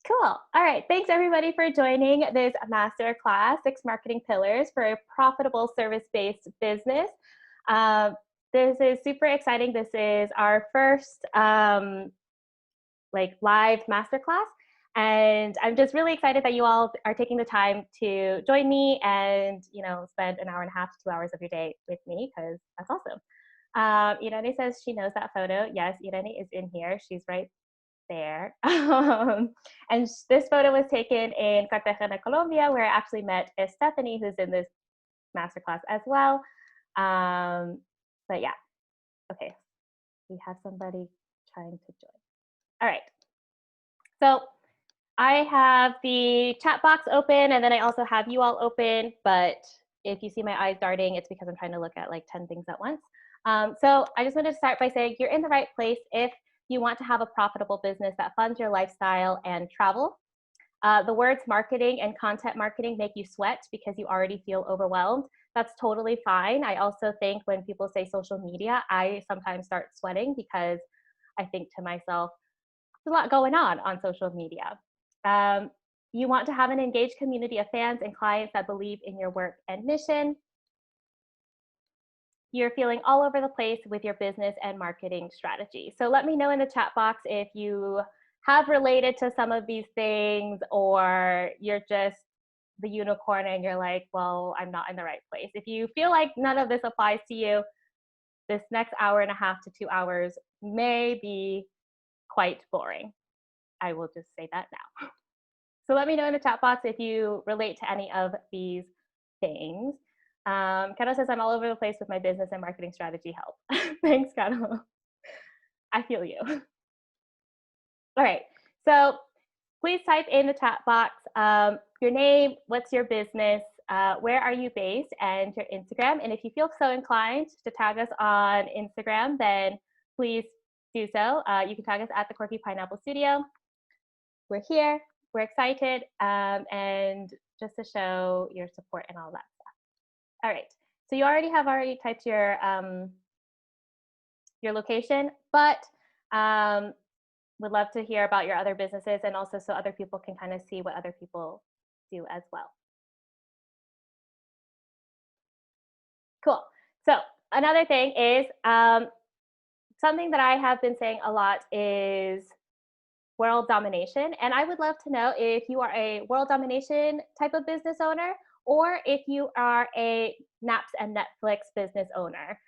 Cool. All right. Thanks everybody for joining this masterclass, 6 marketing pillars for a profitable service-based business. Um, this is super exciting. This is our first live masterclass. And I'm just really excited that you all are taking the time to join me and, spend an hour and a half to 2 hours of your day with me because that's awesome. Irene says she knows that photo. Yes, Irene is in here. She's right there. And this photo was taken in Cartagena, Colombia, where I actually met Stephanie, who's in this masterclass as well. But yeah, okay, we have somebody trying to join. All right, so I have the chat box open, and then I also have you all open, but if you see my eyes darting, it's because I'm trying to look at like 10 things at once. So I just wanted to start by saying you're in the right place if you want to have a profitable business that funds your lifestyle and travel. The words marketing and content marketing make you sweat because you already feel overwhelmed. That's totally fine. I also think when people say social media, I sometimes start sweating because I think to myself, there's a lot going on social media. You want to have an engaged community of fans and clients that believe in your work and mission. You're feeling all over the place with your business and marketing strategy. So let me know in the chat box if you have related to some of these things or you're just the unicorn and you're like, well, I'm not in the right place. If you feel like none of this applies to you, this next hour and a half to 2 hours may be quite boring. I will just say that now. So let me know in the chat box if you relate to any of these things. Caro says, I'm all over the place with my business and marketing strategy help. Thanks, Caro. I feel you. All right, so please type in the chat box your name, what's your business, where are you based, and your Instagram. And if you feel so inclined to tag us on Instagram, then please do so. You can tag us at the Quirky Pineapple Studio. We're here, we're excited, and just to show your support and all that stuff. All right, so you already typed your location, but would love to hear about your other businesses and also so other people can kind of see what other people do as well. Cool. So another thing is something that I have been saying a lot is world domination. And I would love to know if you are a world domination type of business owner or if you are a Naps and Netflix business owner.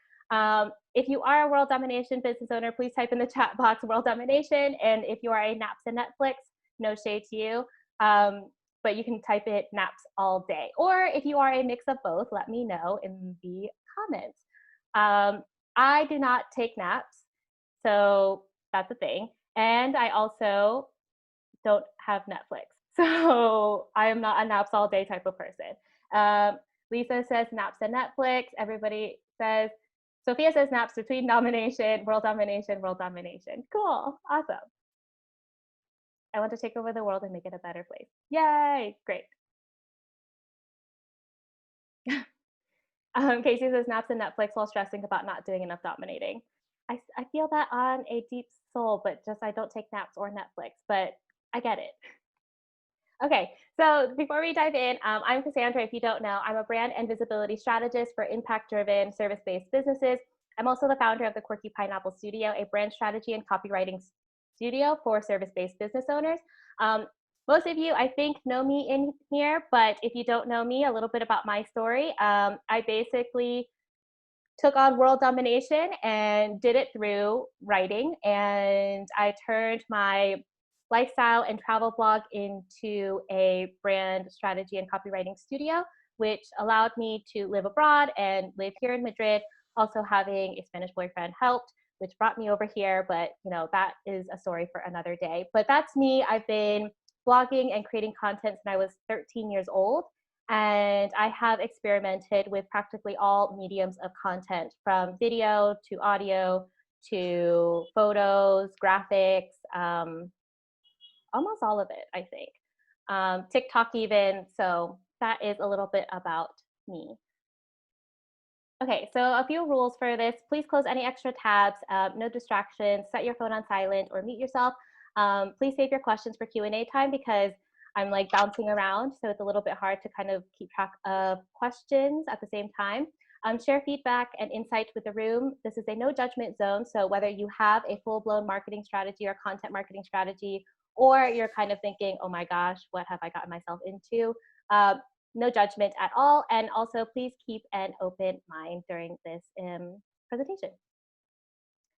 If you are a world domination business owner, please type in the chat box world domination. And if you are a Naps and Netflix, no shade to you. But you can type it naps all day. Or if you are a mix of both, let me know in the comments. I do not take naps, so that's a thing. And I also don't have Netflix. So I am not a naps all day type of person. Lisa says naps and Netflix. Everybody says, Sophia says naps between domination, world domination, world domination. Cool, awesome. I want to take over the world and make it a better place. Yay, great. Casey says naps and Netflix while stressing about not doing enough dominating. I feel that on a deep soul, but just I don't take naps or Netflix, but I get it. Okay, so before we dive in, I'm Cassandra. If you don't know, I'm a brand and visibility strategist for impact-driven, service-based businesses. I'm also the founder of the Quirky Pineapple Studio, a brand strategy and copywriting studio for service-based business owners. Most of you, I think, know me in here, but if you don't know me, a little bit about my story. I basically took on world domination and did it through writing, and I turned my lifestyle and travel blog into a brand strategy and copywriting studio, which allowed me to live abroad and live here in Madrid. Also having a Spanish boyfriend helped, which brought me over here, but that is a story for another day. But that's me. I've been blogging and creating content since I was 13 years old. And I have experimented with practically all mediums of content, from video to audio to photos, graphics, almost all of it, I think. TikTok even. So that is a little bit about me. Okay, so a few rules for this. Please close any extra tabs, no distractions, set your phone on silent or mute yourself. Please save your questions for Q&A time because I'm like bouncing around, so it's a little bit hard to kind of keep track of questions at the same time. Share feedback and insight with the room. This is a no judgment zone, so whether you have a full-blown marketing strategy or content marketing strategy, or you're kind of thinking, oh my gosh, what have I gotten myself into? No judgment at all. And also, please keep an open mind during this presentation.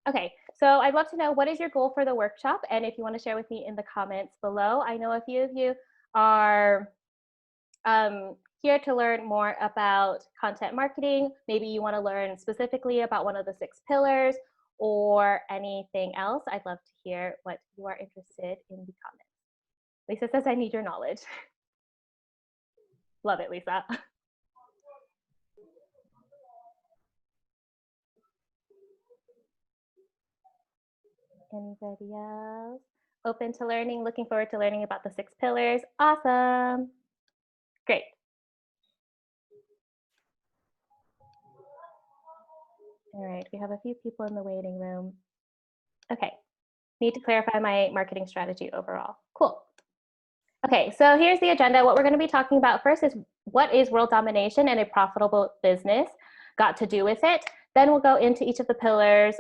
Okay, so I'd love to know, what is your goal for the workshop? And if you want to share with me in the comments below. I know a few of you are here to learn more about content marketing. Maybe you want to learn specifically about one of the 6 pillars or anything else. I'd love to hear what you are interested in the comments. Lisa says, I need your knowledge. Love it, Lisa. Anybody else? Open to learning, looking forward to learning about the 6 pillars. Awesome. Great. All right, we have a few people in the waiting room. Okay, need to clarify my marketing strategy overall. Cool. Okay, so here's the agenda. What we're going to be talking about first is, what is world domination and a profitable business got to do with it? Then we'll go into each of the pillars.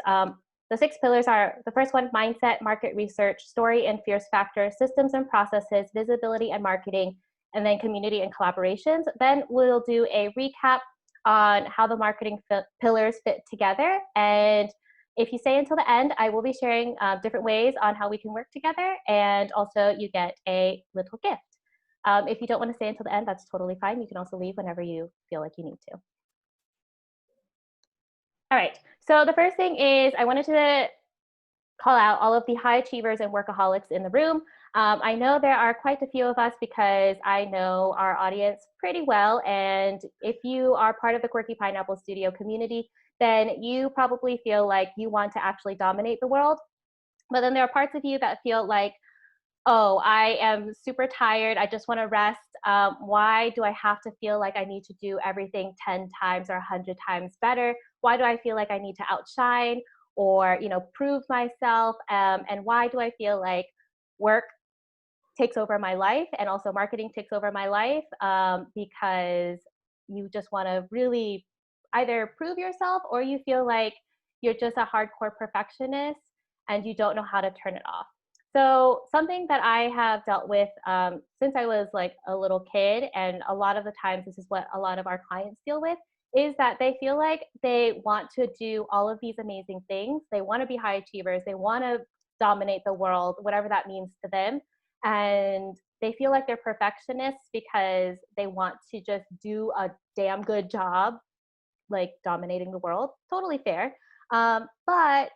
The 6 pillars are, the first one, mindset, market research, story and fierce factor, systems and processes, visibility and marketing, and then community and collaborations. Then we'll do a recap on how the marketing pillars fit together. And if you stay until the end, I will be sharing different ways on how we can work together, and also you get a little gift. If you don't want to stay until the end, that's totally fine. You can also leave whenever you feel like you need to. All right, so the first thing is, I wanted to call out all of the high achievers and workaholics in the room. I know there are quite a few of us because I know our audience pretty well, and if you are part of the Quirky Pineapple Studio community, then you probably feel like you want to actually dominate the world. But then there are parts of you that feel like, oh, I am super tired, I just want to rest. Why do I have to feel like I need to do everything 10 times or 100 times better? Why do I feel like I need to outshine or, you know, prove myself? And why do I feel like work takes over my life and also marketing takes over my life? Because you just want to really either prove yourself, or you feel like you're just a hardcore perfectionist and you don't know how to turn it off. So something that I have dealt with since I was like a little kid, and a lot of the times this is what a lot of our clients deal with, is that they feel like they want to do all of these amazing things. They want to be high achievers. They want to dominate the world, whatever that means to them. And they feel like they're perfectionists because they want to just do a damn good job, like dominating the world. Totally fair. But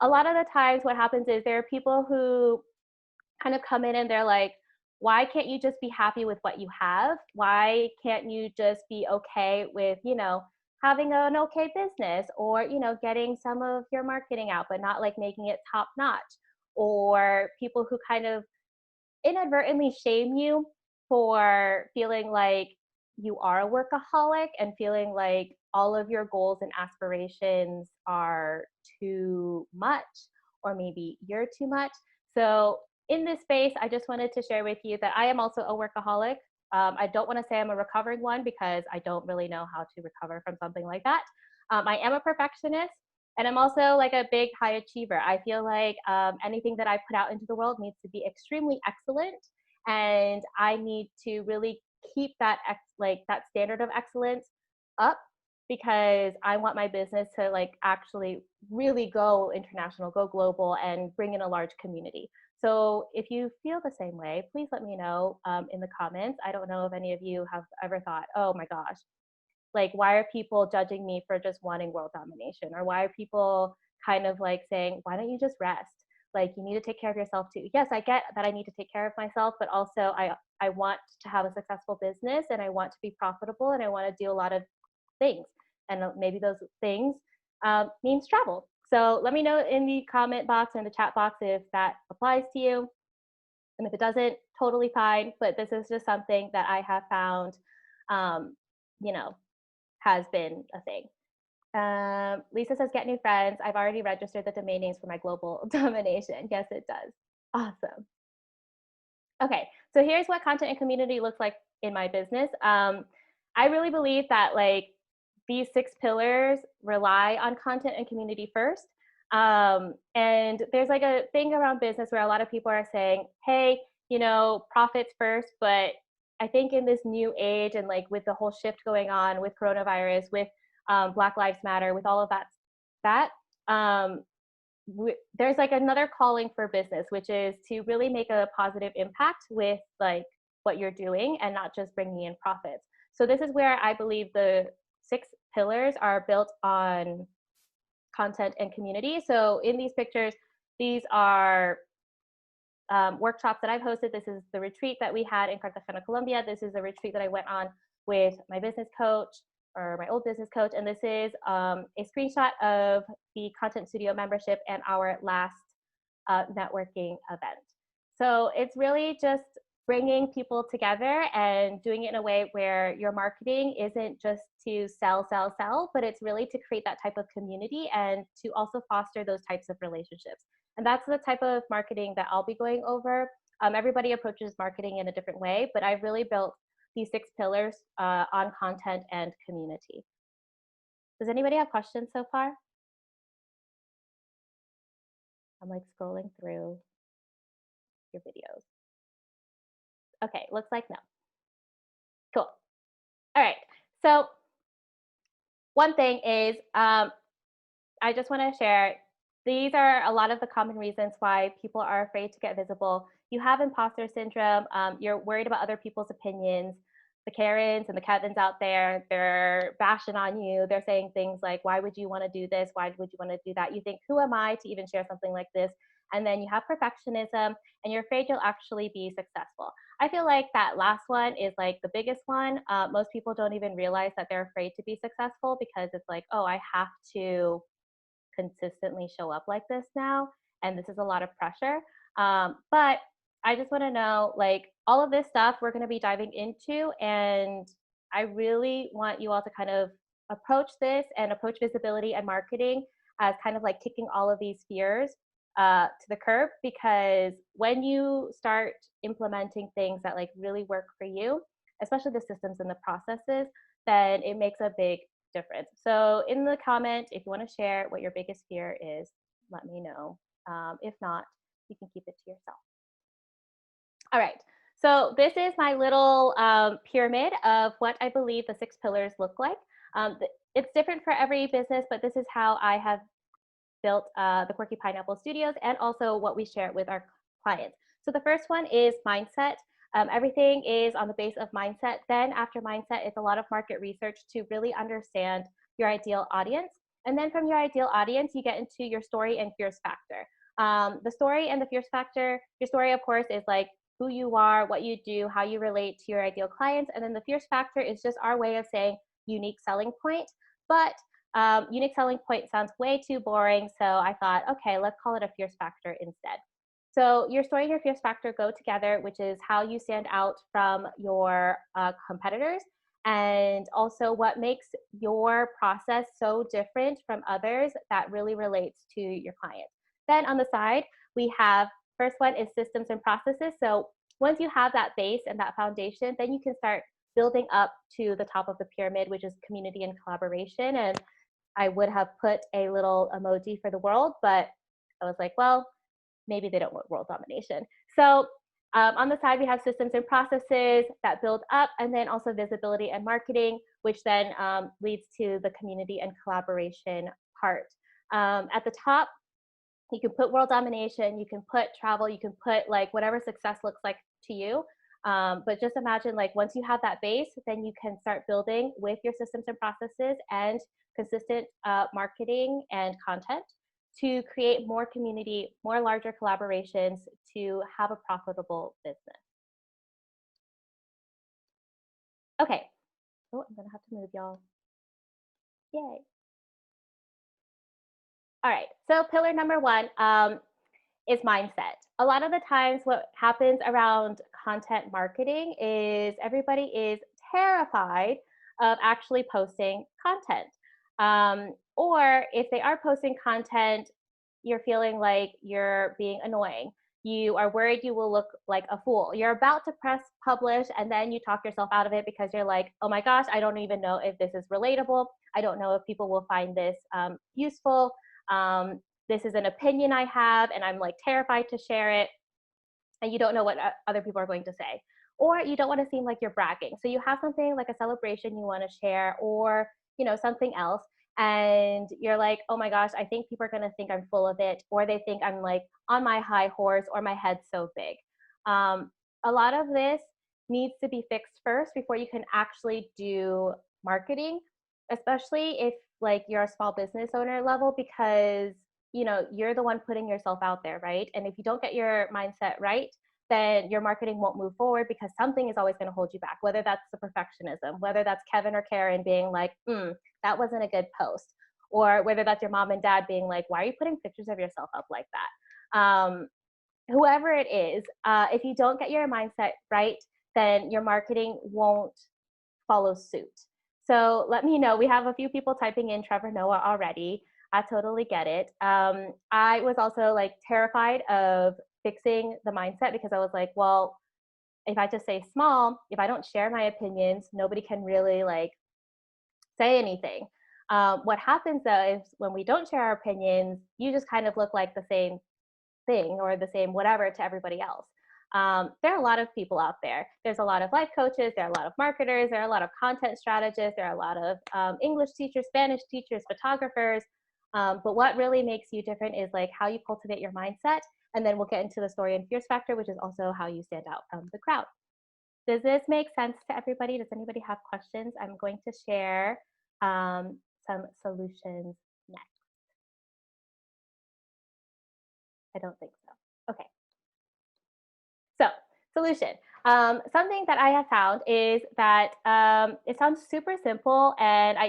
a lot of the times what happens is there are people who kind of come in and they're like, why can't you just be happy with what you have? Why can't you just be okay with, you know, having an okay business, or, you know, getting some of your marketing out, but not like making it top notch? Or people who kind of inadvertently shame you for feeling like you are a workaholic and feeling like all of your goals and aspirations are too much, or maybe you're too much. So in this space, I just wanted to share with you that I am also a workaholic. I don't want to say I'm a recovering one because I don't really know how to recover from something like that. I am a perfectionist, and I'm also like a big high achiever. I feel like anything that I put out into the world needs to be extremely excellent, and I need to really keep that that standard of excellence up, because I want my business to like actually really go international, go global, and bring in a large community. So if you feel the same way, please let me know in the comments. I don't know if any of you have ever thought, oh my gosh, like, why are people judging me for just wanting world domination? Or why are people kind of like saying, why don't you just rest? Like, you need to take care of yourself too. Yes, I get that I need to take care of myself, but also I want to have a successful business, and I want to be profitable, and I want to do a lot of things. And maybe those things means travel. So let me know in the comment box or in the chat box if that applies to you. And if it doesn't, totally fine. But this is just something that I have found, you know, has been a thing. Lisa says, get new friends. I've already registered the domain names for my global domination. Yes, it does. Awesome. Okay, so here's what content and community looks like in my business. I really believe that like these six pillars rely on content and community first. And there's like a thing around business where a lot of people are saying, hey, profits first. But I think in this new age and like with the whole shift going on with coronavirus, with Black Lives Matter, with all of that um, there's like another calling for business, which is to really make a positive impact with like what you're doing and not just bringing in profits. So this is where I believe the six pillars are built on content and community. So in these pictures, these are workshops that I've hosted. This is the retreat that we had in Cartagena, Colombia. This is a retreat that I went on with my business coach or my old business coach. And this is a screenshot of the Content Studio membership and our last networking event. So it's really just bringing people together and doing it in a way where your marketing isn't just to sell, sell, sell, but it's really to create that type of community and to also foster those types of relationships. And that's the type of marketing that I'll be going over. Everybody approaches marketing in a different way, but I've really built these six pillars on content and community. Does anybody have questions so far? I'm like scrolling through your videos. Okay, looks like no. Cool. All right. So one thing is, I just want to share. These are a lot of the common reasons why people are afraid to get visible. You have imposter syndrome. You're worried about other people's opinions. The Karens and the Kevins out there, they're bashing on you. They're saying things like, why would you want to do this? Why would you want to do that? You think, who am I to even share something like this? And then you have perfectionism and you're afraid you'll actually be successful. I feel like that last one is like the biggest one. Most people don't even realize that they're afraid to be successful because it's like, oh, I have to consistently show up like this now, and this is a lot of pressure. But I just want to know, like, all of this stuff we're going to be diving into, and I really want you all to kind of approach this and approach visibility and marketing as kind of like kicking all of these fears to the curb, because when you start implementing things that like really work for you, especially the systems and the processes, then it makes a big difference. So in the comment, if you want to share what your biggest fear is, let me know. If not, you can keep it to yourself. All right. So this is my little pyramid of what I believe the six pillars look like. It's different for every business, but this is how I have built the Quirky Pineapple Studios and also what we share with our clients. So the first one is mindset. Everything is on the base of mindset. Then after mindset, it's a lot of market research to really understand your ideal audience. And then from your ideal audience, you get into your story and fierce factor. The story and the fierce factor, your story, of course, is like who you are, what you do, how you relate to your ideal clients. And then the fierce factor is just our way of saying unique selling point. But unique selling point sounds way too boring. So I thought, okay, let's call it a fierce factor instead. So your story and your fierce factor go together, which is how you stand out from your competitors and also what makes your process so different from others that really relates to your client. Then on the side, we have first one is systems and processes. So once you have that base and that foundation, then you can start building up to the top of the pyramid, which is community and collaboration. And I would have put a little emoji for the world, but I was like, well, maybe they don't want world domination. So on the side, we have systems and processes that build up, and then also visibility and marketing, which then leads to the community and collaboration part. At the top, you can put world domination, you can put travel, you can put like whatever success looks like to you. But just imagine like once you have that base, then you can start building with your systems and processes and consistent marketing and content to create more community, more larger collaborations to have a profitable business. Okay. Oh, I'm gonna have to move y'all. Yay. All right. So pillar number one is mindset. A lot of the times, what happens around content marketing is everybody is terrified of actually posting content. Or if they are posting content, you're feeling like you're being annoying. You are worried you will look like a fool. You're about to press publish and then you talk yourself out of it because you're like, oh my gosh, I don't even know if this is relatable. I don't know if people will find this useful. This is an opinion I have and I'm like terrified to share it. And you don't know what other people are going to say. Or you don't want to seem like you're bragging. So you have something like a celebration you want to share or, something else. And you're like, oh my gosh, I think people are going to think I'm full of it. Or they think I'm like on my high horse or my head's so big. A lot of this needs to be fixed first before you can actually do marketing, especially if like you're a small business owner level, because you're the one putting yourself out there, right? And if you don't get your mindset right, then your marketing won't move forward because something is always going to hold you back, whether that's the perfectionism, whether that's Kevin or Karen being like, that wasn't a good post, or whether that's your mom and dad being like, why are you putting pictures of yourself up like that? Whoever it is, if you don't get your mindset right, then your marketing won't follow suit. So let me know. We have a few people typing in Trevor Noah already. I totally get it. I was also like terrified of fixing the mindset because I was like, well, if I just say small, if I don't share my opinions, nobody can really like say anything. What happens though is when we don't share our opinions, you just kind of look like the same thing or the same whatever to everybody else. There are a lot of people out there. There's a lot of life coaches, there are a lot of marketers, there are a lot of content strategists, there are a lot of English teachers, Spanish teachers, photographers. But what really makes you different is like how you cultivate your mindset. And then we'll get into the story and fears factor, which is also how you stand out from the crowd. Does this make sense to everybody? Does anybody have questions? I'm going to share some solutions next. I don't think so. Okay. So, solution. Something that I have found is that it sounds super simple, and I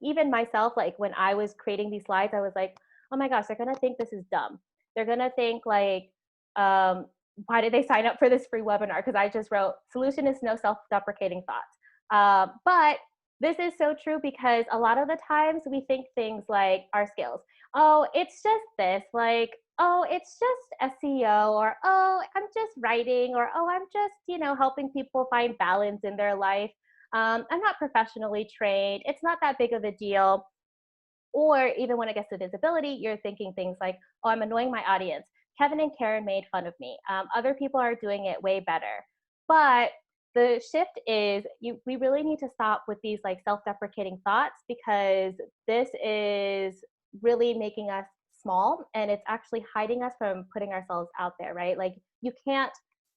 even myself, like when I was creating these slides, I was like, oh my gosh, they're gonna think this is dumb. They're gonna think like, why did they sign up for this free webinar? Because I just wrote solution is no self-deprecating thoughts. But this is so true because a lot of the times we think things like our skills. Oh, it's just this, like, oh, it's just SEO, or oh, I'm just writing, or oh, I'm just, helping people find balance in their life. I'm not professionally trained. It's not that big of a deal. Or even when it gets to visibility, you're thinking things like, oh, I'm annoying my audience. Kevin and Karen made fun of me. Other people are doing it way better. But the shift is we really need to stop with these like self-deprecating thoughts, because this is really making us small, and it's actually hiding us from putting ourselves out there, right? Like you can't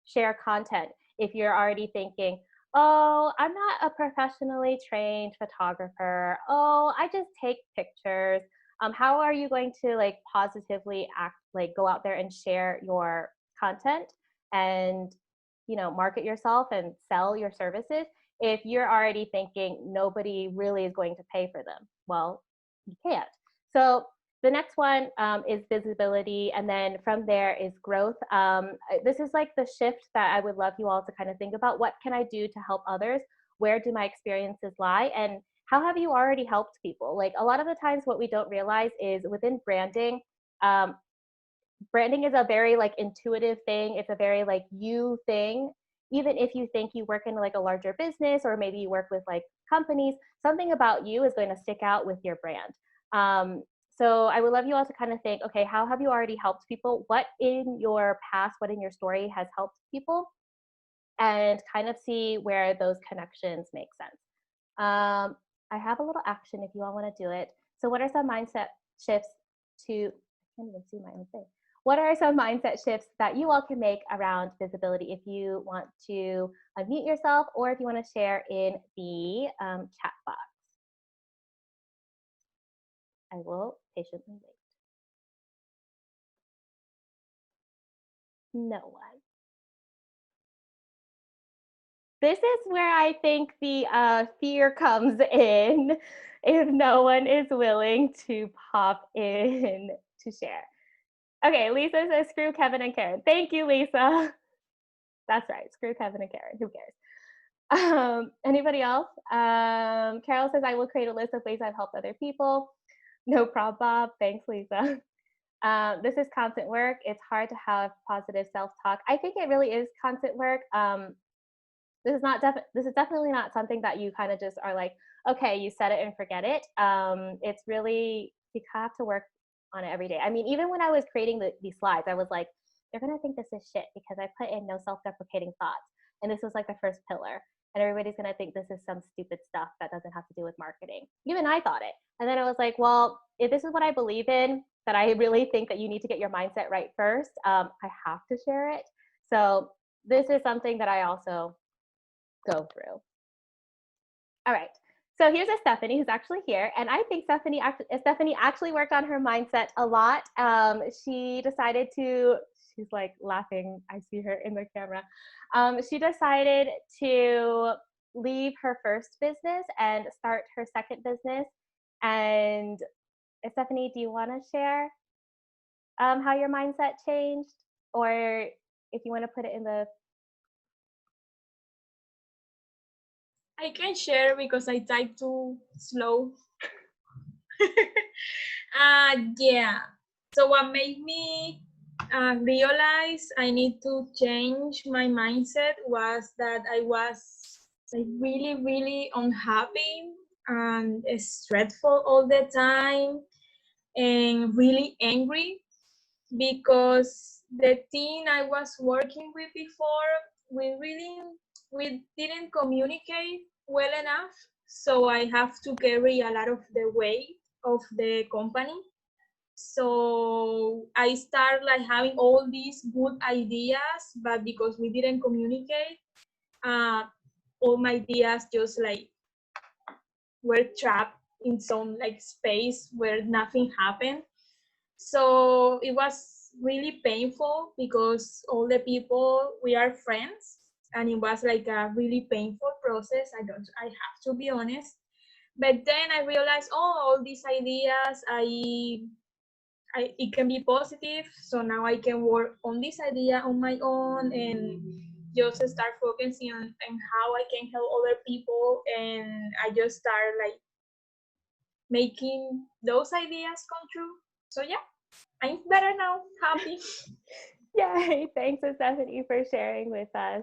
share content if you're already thinking, oh, I'm not a professionally trained photographer. Oh, I just take pictures. How are you going to like positively act, like go out there and share your content and, market yourself and sell your services if you're already thinking nobody really is going to pay for them? Well, you can't. So the next one is visibility, and then from there is growth. This is like the shift that I would love you all to kind of think about. What can I do to help others? Where do my experiences lie? And how have you already helped people? Like a lot of the times what we don't realize is within branding, branding is a very like intuitive thing. It's a very like you thing. Even if you think you work in like a larger business, or maybe you work with like companies, something about you is going to stick out with your brand. So I would love you all to kind of think, okay, how have you already helped people? What in your past, what in your story has helped people? And kind of see where those connections make sense. I have a little action if you all want to do it. So what are some mindset shifts to, I can't even see my own thing. What are some mindset shifts that you all can make around visibility? If you want to unmute yourself, or if you want to share in the chat box. I will patiently wait. No one. This is where I think the fear comes in if no one is willing to pop in to share. Okay, Lisa says screw Kevin and Karen. Thank you, Lisa. That's right, screw Kevin and Karen. Who cares? Anybody else? Carol says I will create a list of ways I've helped other people. No problem, Bob. Thanks, Lisa. This is constant work. It's hard to have positive self-talk. I think it really is constant work. This is definitely not something that you kind of just are like, okay, you set it and forget it. It's really, you have to work on it every day. I mean, even when I was creating these slides, I was like, they're gonna think this is shit because I put in no self-deprecating thoughts, and this was like the first pillar, and everybody's gonna think this is some stupid stuff that doesn't have to do with marketing. Even I thought it, and then I was like, well, if this is what I believe in, that I really think that you need to get your mindset right first, I have to share it. So this is something that I also go through. All right. So here's a Stephanie who's actually here, and I think Stephanie actually worked on her mindset a lot. She decided to. She's like laughing. I see her in the camera. She decided to leave her first business and start her second business. And Stephanie, do you want to share how your mindset changed, or if you want to put it in the. I can share because I type too slow. Yeah. So what made me realize I need to change my mindset was that I was like really, really unhappy and stressful all the time and really angry because the team I was working with before, we didn't communicate well enough. So I have to carry a lot of the weight of the company. So I start like having all these good ideas, but because we didn't communicate, uh, all my ideas just like were trapped in some like space where nothing happened. So it was really painful because all the people we are friends, and it was like a really painful process. I have to be honest. But then I realized, oh, all these ideas, it can be positive. So now I can work on this idea on my own and just start focusing on how I can help other people. And I just start like making those ideas come true. So yeah, I'm better now, happy. Yay! Thanks, Stephanie, for sharing with us.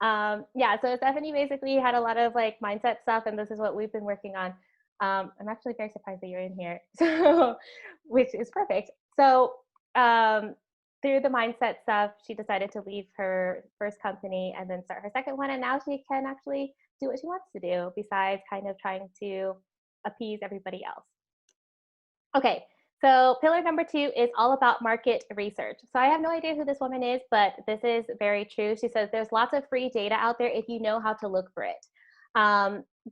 Yeah, so Stephanie basically had a lot of like mindset stuff, and this is what we've been working on. I'm actually very surprised that you're in here, so which is perfect. So through the mindset stuff, she decided to leave her first company and then start her second one, and now she can actually do what she wants to do besides kind of trying to appease everybody else. Okay, so pillar number 2 is all about market research. So I have no idea who this woman is, but this is very true. She says there's lots of free data out there if you know how to look for it.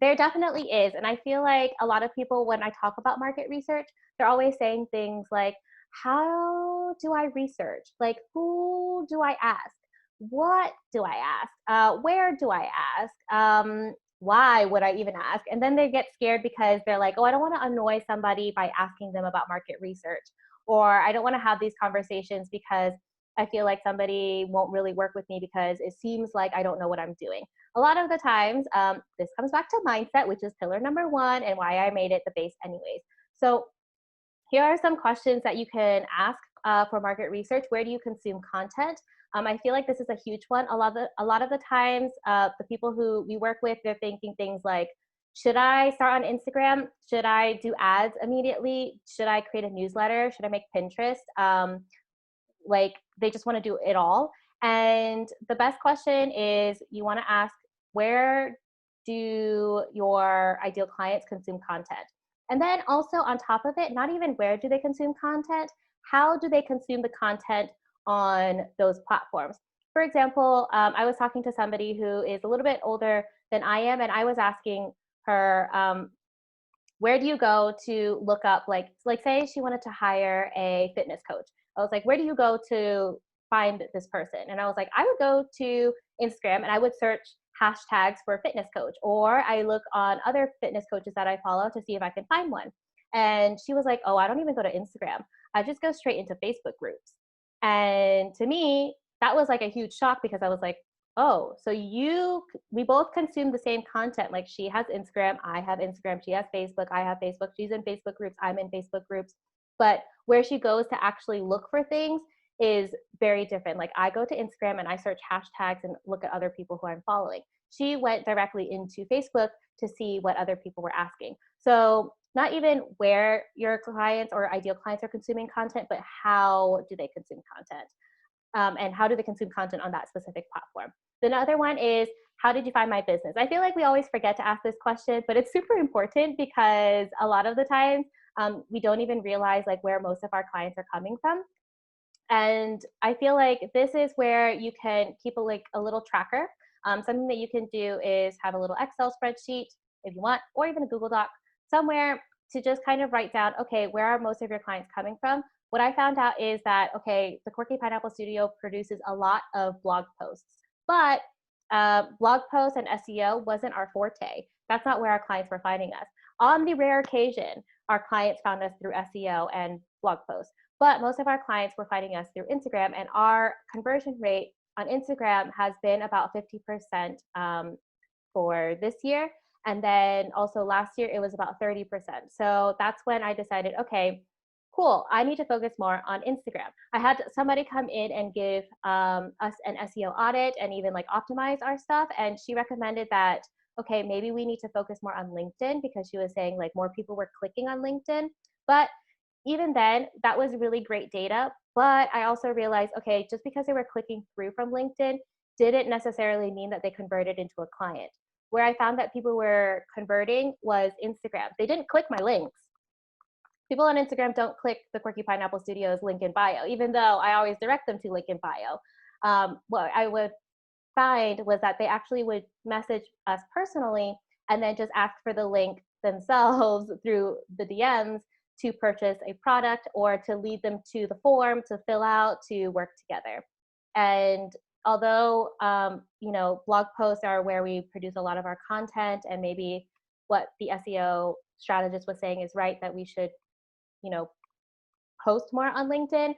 There definitely is. And I feel like a lot of people, when I talk about market research, they're always saying things like, how do I research? Like, who do I ask? What do I ask? Where do I ask? Why would I even ask? And then they get scared because they're like, oh, I don't want to annoy somebody by asking them about market research. Or I don't want to have these conversations because I feel like somebody won't really work with me because it seems like I don't know what I'm doing. A lot of the times, this comes back to mindset, which is pillar number 1 and why I made it the base anyways. So here are some questions that you can ask for market research. Where do you consume content? I feel like this is a huge one. A lot of the times, the people who we work with, they're thinking things like, should I start on Instagram? Should I do ads immediately? Should I create a newsletter? Should I make Pinterest? Like they just want to do it all. And the best question is you want to ask, where do your ideal clients consume content? And then also on top of it, not even where do they consume content, how do they consume the content on those platforms? For example, I was talking to somebody who is a little bit older than I am, and I was asking her, where do you go to look up, like say she wanted to hire a fitness coach. I was like, where do you go to find this person? And I was like, I would go to Instagram and I would search hashtags for fitness coach, or I look on other fitness coaches that I follow to see if I can find one. And she was like, oh, I don't even go to Instagram. I just go straight into Facebook groups. And to me, that was like a huge shock because I was like, oh, so we both consume the same content. Like she has Instagram, I have Instagram, she has Facebook, I have Facebook, she's in Facebook groups, I'm in Facebook groups. But where she goes to actually look for things is very different. Like I go to Instagram and I search hashtags and look at other people who I'm following. She went directly into Facebook to see what other people were asking. So not even where your clients or ideal clients are consuming content, but how do they consume content? And how do they consume content on that specific platform? The other one is, how did you find my business? I feel like we always forget to ask this question, but it's super important because a lot of the times we don't even realize like where most of our clients are coming from. And I feel like this is where you can keep a little tracker. Something that you can do is have a little Excel spreadsheet if you want, or even a Google Doc somewhere to just kind of write down, okay, where are most of your clients coming from? What I found out is that, okay, the Quirky Pineapple Studio produces a lot of blog posts, but blog posts and SEO wasn't our forte. That's not where our clients were finding us. On the rare occasion, our clients found us through SEO and blog posts, but most of our clients were finding us through Instagram, and our conversion rate on Instagram has been about 50% for this year. And then also last year, it was about 30%. So that's when I decided, okay, cool, I need to focus more on Instagram. I had somebody come in and give us an SEO audit and even like optimize our stuff. And she recommended that, okay, maybe we need to focus more on LinkedIn, because she was saying like more people were clicking on LinkedIn. But even then, that was really great data. But I also realized, okay, just because they were clicking through from LinkedIn didn't necessarily mean that they converted into a client. Where I found that people were converting was Instagram. They didn't click my links. People on Instagram don't click the Quirky Pineapple Studios link in bio, even though I always direct them to link in bio. What I would find was that they actually would message us personally and then just ask for the link themselves through the DMs to purchase a product or to lead them to the form to fill out to work together. And although blog posts are where we produce a lot of our content, and maybe what the SEO strategist was saying is right, that we should post more on LinkedIn,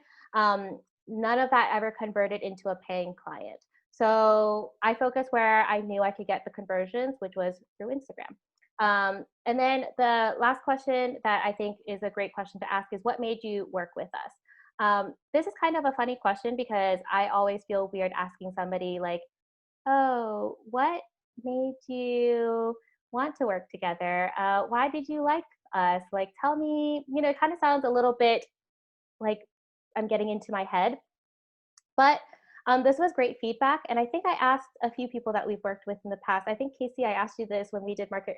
none of that ever converted into a paying client. So I focused where I knew I could get the conversions, which was through Instagram. And then the last question that I think is a great question to ask is, what made you work with us? This is kind of a funny question because I always feel weird asking somebody like, oh, what made you want to work together? Why did you like us? Like, tell me, it kind of sounds a little bit like I'm getting into my head. But this was great feedback. And I think I asked a few people that we've worked with in the past. I think, Casey, I asked you this when we did market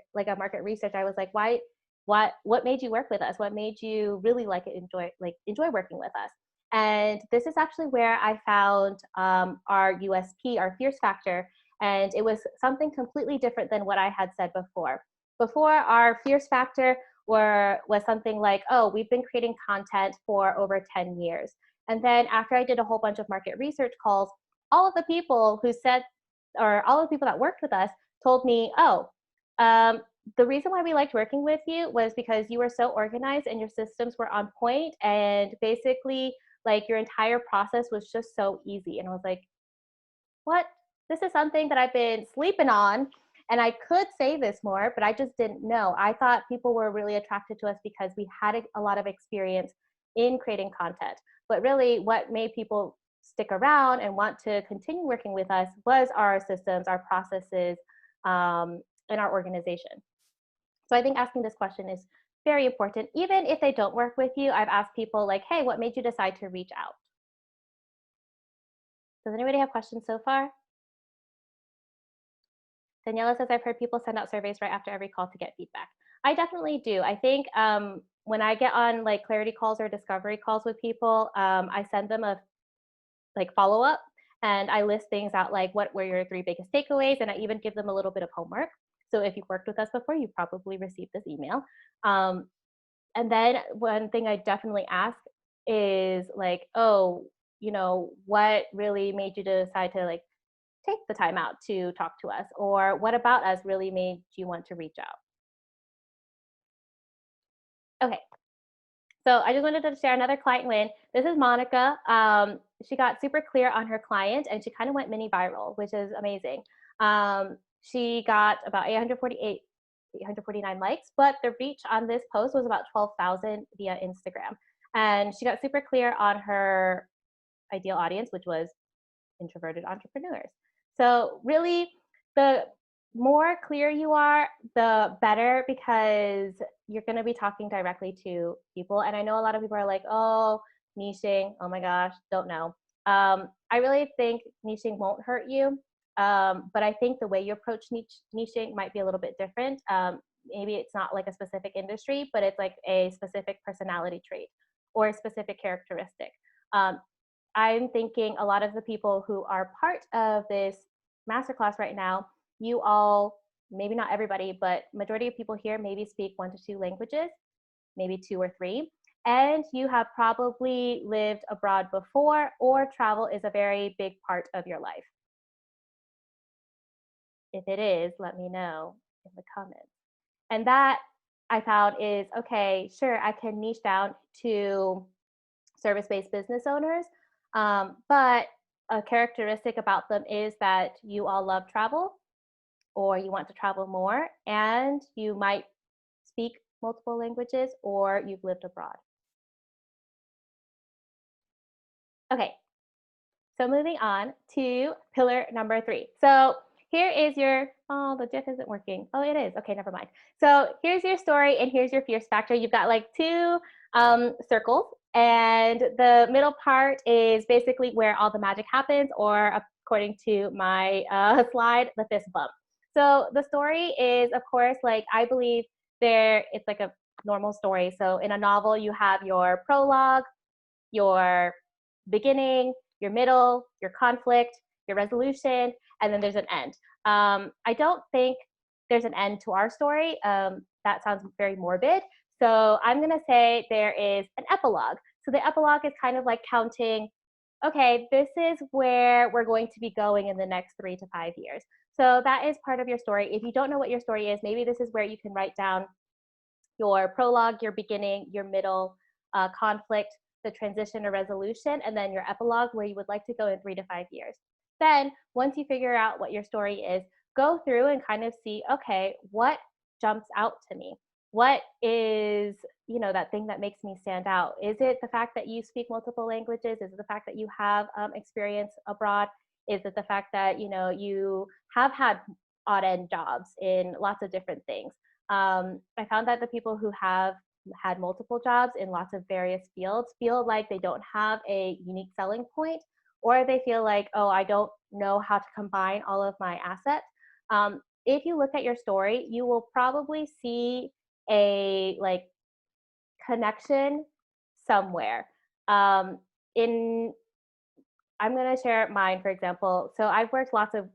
research. I was like, what made you work with us? What made you really enjoy working with us? And this is actually where I found our USP, our fierce factor. And it was something completely different than what I had said before. Before, our fierce factor was something like, oh, we've been creating content for over 10 years. And then after I did a whole bunch of market research calls, all of the people that worked with us told me, oh, the reason why we liked working with you was because you were so organized and your systems were on point, and basically like your entire process was just so easy. And I was like, what? This is something that I've been sleeping on, and I could say this more, but I just didn't know. I thought people were really attracted to us because we had a lot of experience in creating content. But really what made people stick around and want to continue working with us was our systems, our processes, and our organization. So I think asking this question is very important. Even if they don't work with you, I've asked people like, hey, what made you decide to reach out? Does anybody have questions so far? Daniela says, I've heard people send out surveys right after every call to get feedback. I definitely do. I think when I get on like clarity calls or discovery calls with people, I send them a follow up, and I list things out like, what were your 3 biggest takeaways? And I even give them a little bit of homework. So if you've worked with us before, you probably received this email. And then one thing I definitely ask is like, oh, what really made you decide to like take the time out to talk to us? Or what about us really made you want to reach out? Okay. So I just wanted to share another client win. This is Monica. She got super clear on her client, and she kind of went mini viral, which is amazing. She got about 849 likes, but the reach on this post was about 12,000 via Instagram. And she got super clear on her ideal audience, which was introverted entrepreneurs. So really, the more clear you are, the better, because you're going to be talking directly to people. And I know a lot of people are like, oh, niching, oh my gosh, don't know. I really think niching won't hurt you. But I think the way you approach niching might be a little bit different. Maybe it's not like a specific industry, but it's like a specific personality trait or a specific characteristic. Um, I'm thinking a lot of the people who are part of this masterclass right now, you all, maybe not everybody, but majority of people here maybe speak 1 to 2 languages, maybe 2 or 3. And you have probably lived abroad before, or travel is a very big part of your life. If it is, let me know in the comments. And that I found is, okay, sure, I can niche down to service-based business owners, but a characteristic about them is that you all love travel, or you want to travel more, and you might speak multiple languages, or you've lived abroad. Okay, so moving on to pillar number 3. So here is your, oh, the GIF isn't working. Oh, it is. Okay, never mind. So here's your story and here's your fear factor. You've got like 2 circles, and the middle part is basically where all the magic happens, or according to my slide, the fist bump. So the story is, of course, like I believe it's like a normal story. So in a novel, you have your prologue, your beginning, your middle, your conflict, your resolution, and then there's an end. I don't think there's an end to our story. That sounds very morbid. So I'm going to say there is an epilogue. So the epilogue is kind of like counting, okay, this is where we're going to be going in the next 3 to 5 years. So that is part of your story. If you don't know what your story is, maybe this is where you can write down your prologue, your beginning, your middle, conflict, the transition or resolution, and then your epilogue, where you would like to go in 3 to 5 years. Then once you figure out what your story is, go through and kind of see, okay, what jumps out to me? What is, that thing that makes me stand out? Is it the fact that you speak multiple languages? Is it the fact that you have experience abroad? Is it the fact that, you have had odd end jobs in lots of different things? I found that the people who have had multiple jobs in lots of various fields feel like they don't have a unique selling point, or they feel like, oh, I don't know how to combine all of my assets. If you look at your story, you will probably see a connection somewhere. I'm going to share mine, for example. So I've worked lots of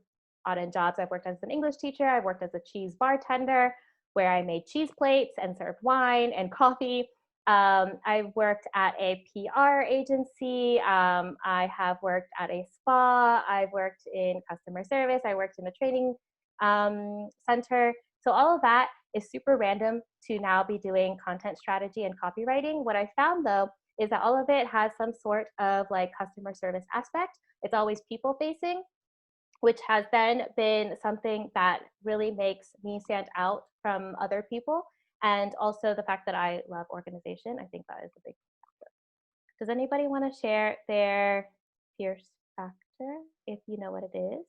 odd end jobs. I've worked as an English teacher. I've worked as a cheese bartender, where I made cheese plates and served wine and coffee. I've worked at a PR agency. I have worked at a spa. I've worked in customer service. I worked in a training center. So all of that is super random to now be doing content strategy and copywriting. What I found, though, is that all of it has some sort of customer service aspect. It's always people facing, which has then been something that really makes me stand out from other people. And also the fact that I love organization, I think that is a big factor. Does anybody want to share their fierce factor, if you know what it is?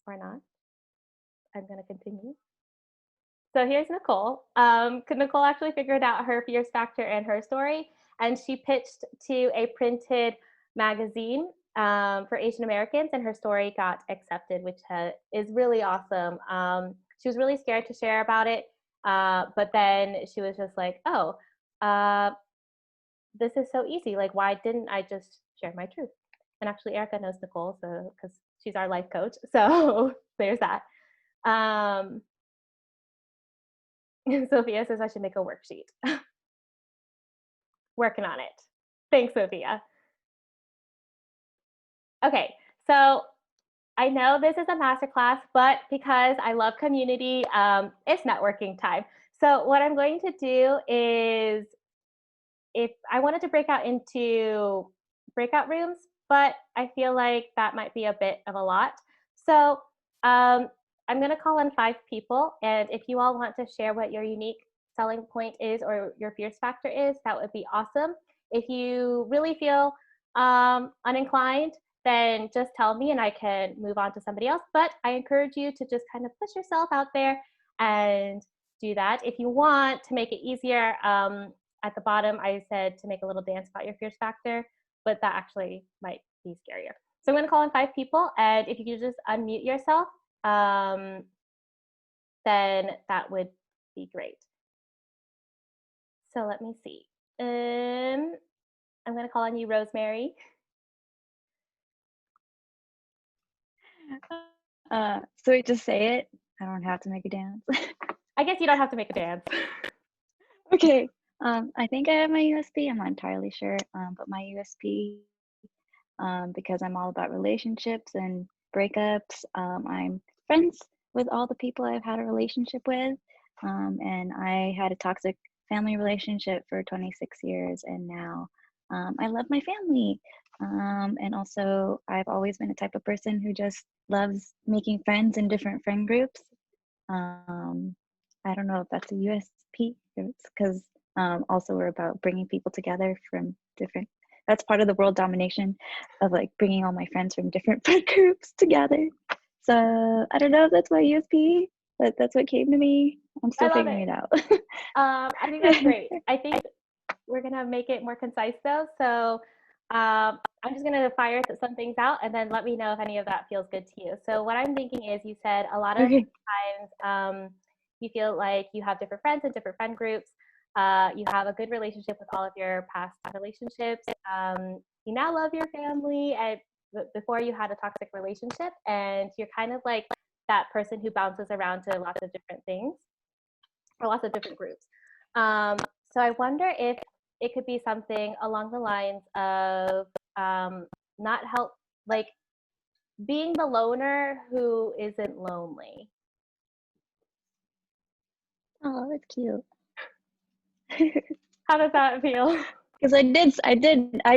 Or not? I'm going to continue. So here's Nicole. Nicole actually figured out her fierce factor and her story, and she pitched to a printed magazine for Asian Americans, and her story got accepted, which is really awesome. She was really scared to share about it, but then she was just like, oh, this is so easy. Like, why didn't I just share my truth? And actually, Erica knows Nicole, so because she's our life coach. So there's that. Sophia says I should make a worksheet. Working on it. Thanks, Sophia. Okay, so I know this is a masterclass, but because I love community, it's networking time. So what I'm going to do is, if I wanted to break out into breakout rooms, but I feel like that might be a bit of a lot. So I'm going to call in 5 people, and if you all want to share what your unique selling point is or your fierce factor is, that would be awesome. If you really feel uninclined, then just tell me and I can move on to somebody else. But I encourage you to just kind of push yourself out there and do that. If you want to make it easier, at the bottom, I said to make a little dance about your fierce factor, but that actually might be scarier. So I'm going to call in 5 people, and if you could just unmute yourself, then that would be great. So let me see. I'm going to call on you, Rosemary. So we just say it. I don't have to make a dance. I guess you don't have to make a dance. Okay. I think I have my USP. I'm not entirely sure. But my USP, because I'm all about relationships and breakups. I'm friends with all the people I've had a relationship with. And I had a toxic family relationship for 26 years, and now I love my family. And also, I've always been a type of person who just loves making friends in different friend groups. I don't know if that's a USP, because also we're about bringing people together from different, that's part of the world domination of like bringing all my friends from different friend groups together. So I don't know if that's my USP, but that's what came to me. I'm still figuring it out. I think that's great. I think we're going to make it more concise though. So I'm just going to fire some things out and then let me know if any of that feels good to you. So what I'm thinking is, you said a lot of times you feel like you have different friends and different friend groups. You have a good relationship with all of your past relationships. You now love your family, and before you had a toxic relationship, and you're kind of like that person who bounces around to lots of different things or lots of different groups. So I wonder if it could be something along the lines of not help, like being the loner who isn't lonely. Oh, that's cute. How does that feel? Because I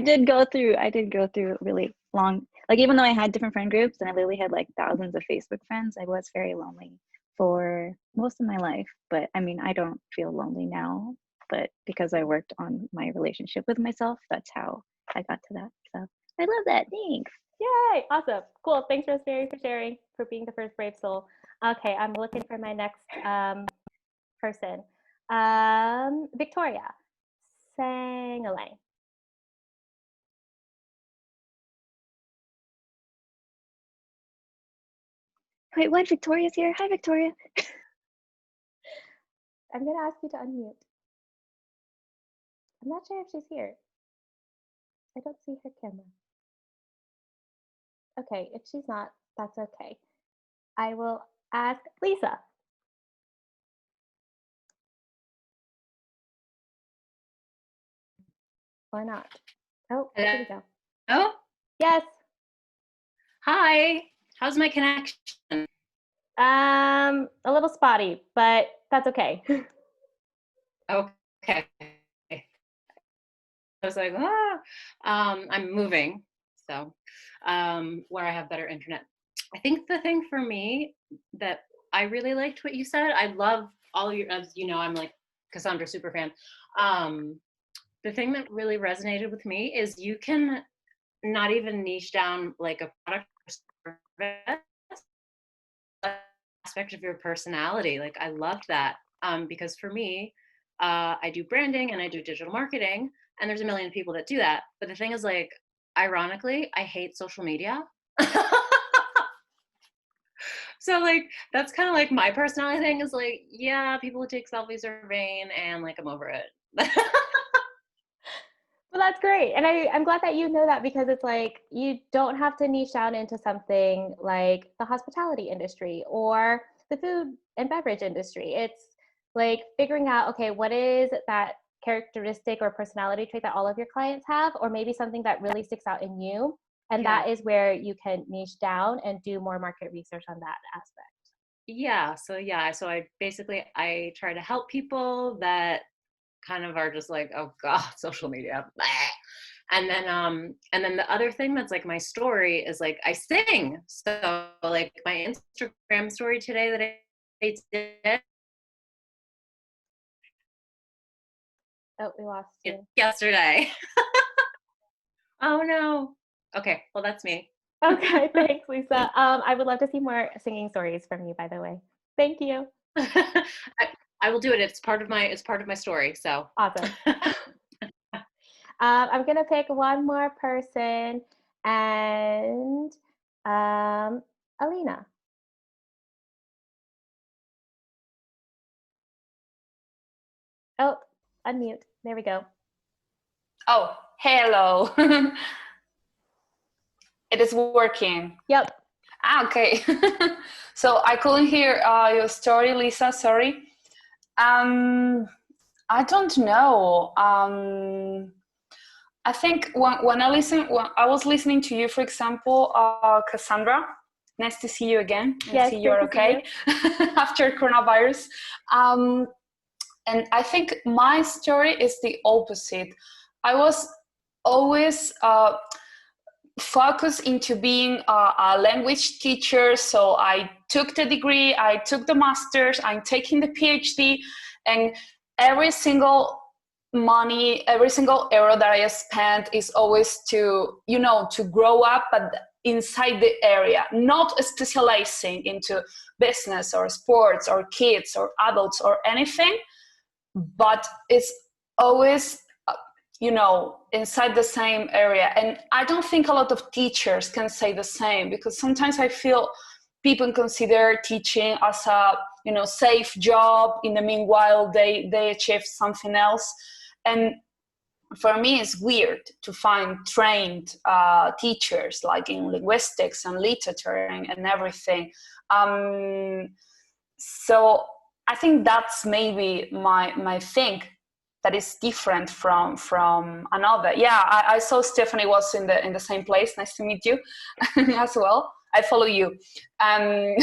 did go through really long, like even though I had different friend groups and I literally had like thousands of Facebook friends, I was very lonely for most of my life. But I mean, I don't feel lonely now, but because I worked on my relationship with myself, that's how I got to that. So I love that. Thanks. Yay! Awesome. Cool. Thanks, Rosemary, for sharing, for being the first brave soul. Okay, I'm looking for my next person. Victoria. Sang-a-lang. Wait, what? Victoria's here? Hi, Victoria. I'm going to ask you to unmute. I'm not sure if she's here. I don't see her camera. Okay, if she's not, that's okay. I will ask Lisa. Or not. Oh, here we go. Oh, Yes. hi. How's my connection? A little spotty, but that's okay. Okay. I was like, I'm moving, so where I have better internet. I think the thing for me that I really liked what you said. I love all your, as you know, I'm like Cassandra super fan. The thing that really resonated with me is you can not even niche down like a product or service aspect of your personality. Like I loved that because for me, I do branding and I do digital marketing, and there's a million people that do that. But the thing is, like, ironically, I hate social media. So like that's kind of like my personality thing is like, yeah, people who take selfies are vain, and like I'm over it. Well, that's great. And I'm glad that you know that, because it's like you don't have to niche down into something like the hospitality industry or the food and beverage industry. It's like figuring out, okay, what is that characteristic or personality trait that all of your clients have, or maybe something that really sticks out in you. And that is where you can niche down and do more market research on that aspect. Yeah. So I try to help people that kind of are just like, oh God, social media. Blah. And then the other thing that's like my story is like I sing. So like my Instagram story today that I did, Oh, we lost you. Yesterday. Oh no. Okay, well that's me. Okay, thanks, Lisa. I would love to see more singing stories from you, by the way. Thank you. I will do it. It's part of my story. So Awesome. I'm gonna pick one more person, and Alina. Oh, unmute. There we go. Oh, hello. It is working. Yep. Okay. So I couldn't hear your story, Lisa. Sorry. I don't know. I think when I was listening to you, for example, Cassandra. Nice to see you again. Yes, see you're okay after coronavirus. And I think my story is the opposite. I was always focused into being a language teacher. So I took the degree, I took the master's, I'm taking the PhD, and every single money, every single euro that I spent is always to grow up, but inside the area, not specializing into business or sports or kids or adults or anything, but it's always inside the same area. And I don't think a lot of teachers can say the same, because sometimes I feel people consider teaching as a safe job. In the meanwhile, they achieve something else. And for me, it's weird to find trained teachers, like in linguistics and literature and everything. So I think that's maybe my thing that is different from another. Yeah, I saw Stephanie was in the same place. Nice to meet you as well. I follow you. And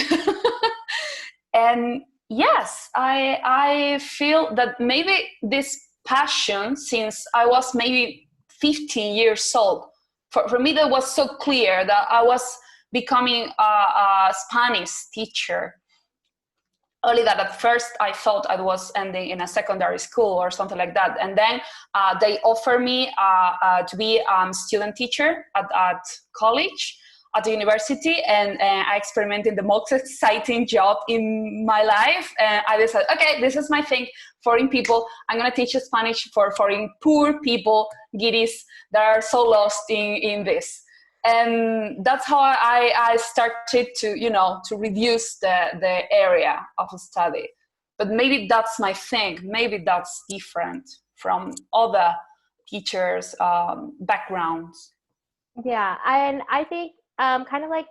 yes, I feel that maybe this passion, since I was maybe 15 years old, for me that was so clear that I was becoming a Spanish teacher. Only that at first I thought I was ending in a secondary school or something like that. And then they offered me to be a student teacher at college, at the university. And I experimented the most exciting job in my life. And I decided, okay, this is my thing. Foreign people, I'm going to teach Spanish for foreign poor people, guiris that are so lost in this. And that's how I started to reduce the area of study. But maybe that's my thing. Maybe that's different from other teachers' backgrounds. Yeah, and I think kind of like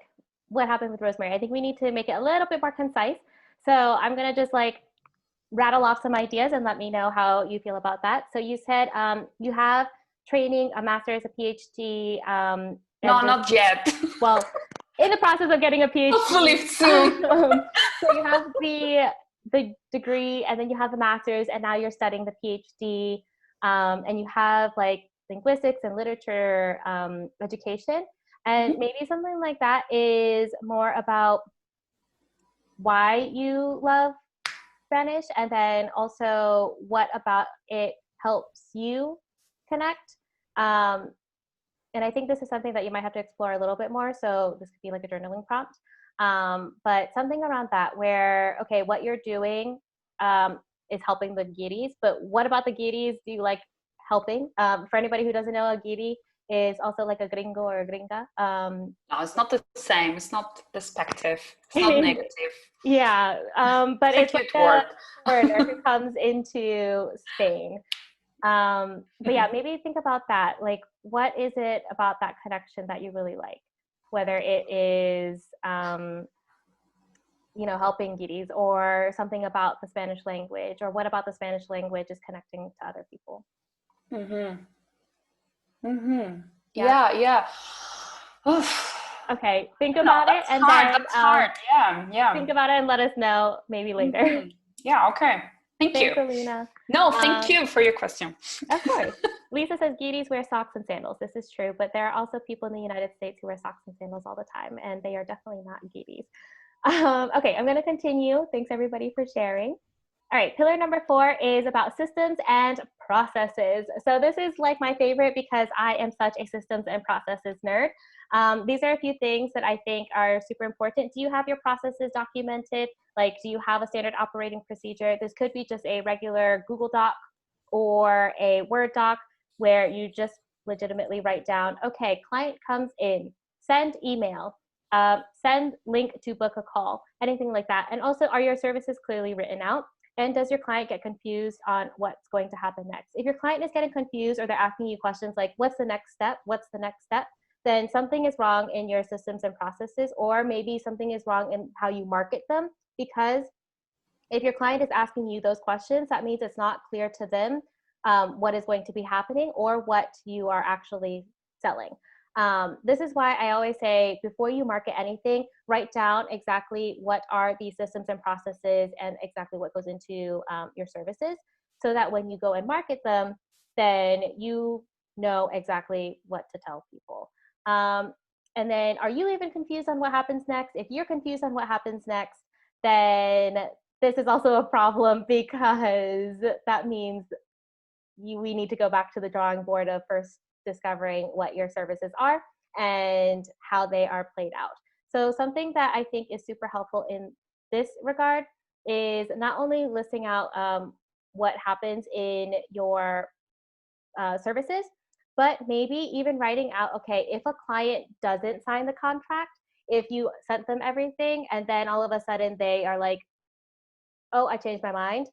what happened with Rosemary, I think we need to make it a little bit more concise. So I'm going to just rattle off some ideas and let me know how you feel about that. So you said you have training, a master's, a PhD. No, not yet. Well, in the process of getting a PhD. Hopefully soon. So you have the degree, and then you have the master's, and now you're studying the PhD, and you have linguistics and literature education. And maybe something like that is more about why you love Spanish, and then also what about it helps you connect. And I think this is something that you might have to explore a little bit more. So this could be like a journaling prompt, but something around that where, okay, what you're doing is helping the guiris, but what about the guiris do you like helping? For anybody who doesn't know, a guiri is also like a gringo or a gringa. No, it's not the same. It's not despective. It's not negative. Yeah, but it's like word. a foreigner who comes into Spain. But yeah, maybe think about that. Like, what is it about that connection that you really like? Whether it is, helping guiris, or something about the Spanish language, or what about the Spanish language is connecting to other people? Yeah. Okay, think about it, and that's hard. Yeah. Think about it and let us know maybe later. Yeah. Okay. Thanks, you, Alina. No, thank you for your question. Of course. Lisa says guiris wear socks and sandals. This is true, but there are also people in the United States who wear socks and sandals all the time, and they are definitely not guiris. Okay, I'm going to continue. Thanks everybody for sharing. All right, pillar number 4 is about systems and processes. So this is like my favorite because I am such a systems and processes nerd. These are a few things that I think are super important. Do you have your processes documented? Like, do you have a standard operating procedure? This could be just a regular Google Doc or a Word doc where you just legitimately write down, okay, client comes in, send email, send link to book a call, anything like that. And also, are your services clearly written out? And does your client get confused on what's going to happen next? If your client is getting confused or they're asking you questions like, what's the next step? What's the next step? Then something is wrong in your systems and processes, or maybe something is wrong in how you market them. Because if your client is asking you those questions, that means it's not clear to them what is going to be happening or what you are actually selling. This is why I always say, before you market anything, write down exactly what are these systems and processes and exactly what goes into your services, so that when you go and market them, then you know exactly what to tell people. And then, are you even confused on what happens next? If you're confused on what happens next, then this is also a problem, because that means we need to go back to the drawing board of first discovering what your services are and how they are played out. So something that I think is super helpful in this regard is not only listing out what happens in your services, but maybe even writing out, okay, if a client doesn't sign the contract, if you sent them everything and then all of a sudden they are like, oh, I changed my mind.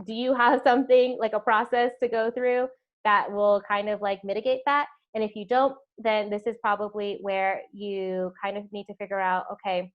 Do you have something like a process to go through that will kind of like mitigate that? And if you don't, then this is probably where you kind of need to figure out, okay,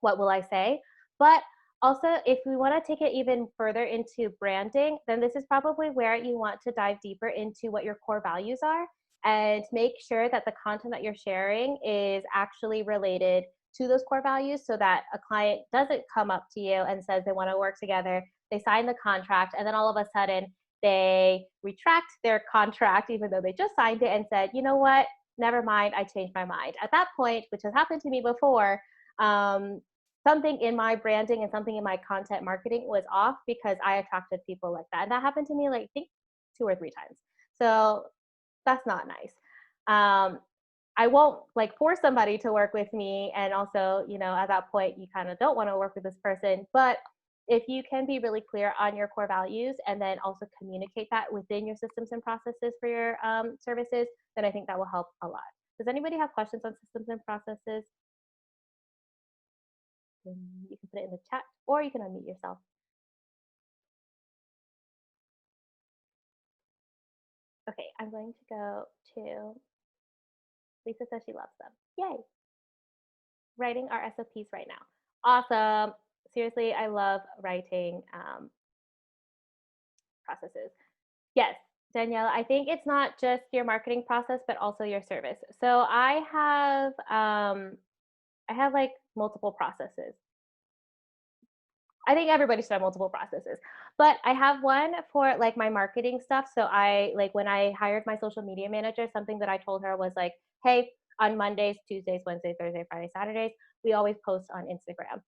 what will I say? But also, if we want to take it even further into branding, then this is probably where you want to dive deeper into what your core values are and make sure that the content that you're sharing is actually related to those core values, so that a client doesn't come up to you and says they want to work together, they sign the contract, and then all of a sudden they retract their contract even though they just signed it and said, you know what, never mind, I changed my mind. At that point, which has happened to me before, something in my branding and something in my content marketing was off because I attracted people like that. And that happened to me, like, I think 2 or 3 times. So that's not nice. I won't like force somebody to work with me. And also, you know, at that point, you kind of don't want to work with this person. But if you can be really clear on your core values and then also communicate that within your systems and processes for your services, then I think that will help a lot. Does anybody have questions on systems and processes? You can put it in the chat or you can unmute yourself. Okay, I'm going to go to, Lisa says she loves them. Yay. Writing our SOPs right now. Awesome. Seriously, I love writing processes. Yes, Danielle, I think it's not just your marketing process, but also your service. So I have like multiple processes. I think everybody should have multiple processes, but I have one for like my marketing stuff. So I like when I hired my social media manager, something that I told her was like, hey, on Mondays, Tuesdays, Wednesdays, Thursdays, Fridays, Saturdays, we always post on Instagram.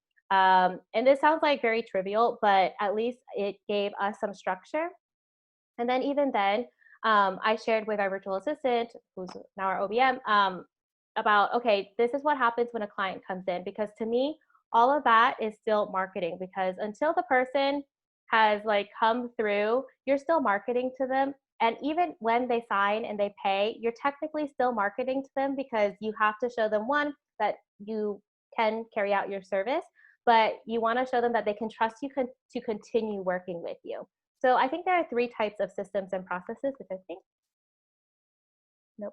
And this sounds like very trivial, but at least it gave us some structure. And then even then, I shared with our virtual assistant, who's now our OBM, about, okay, this is what happens when a client comes in, because to me, all of that is still marketing, because until the person has like come through, you're still marketing to them. And even when they sign and they pay, you're technically still marketing to them, because you have to show them, one, that you can carry out your service, but you want to show them that they can trust you to continue working with you. So I think there are 3 types of systems and processes, which I think, nope.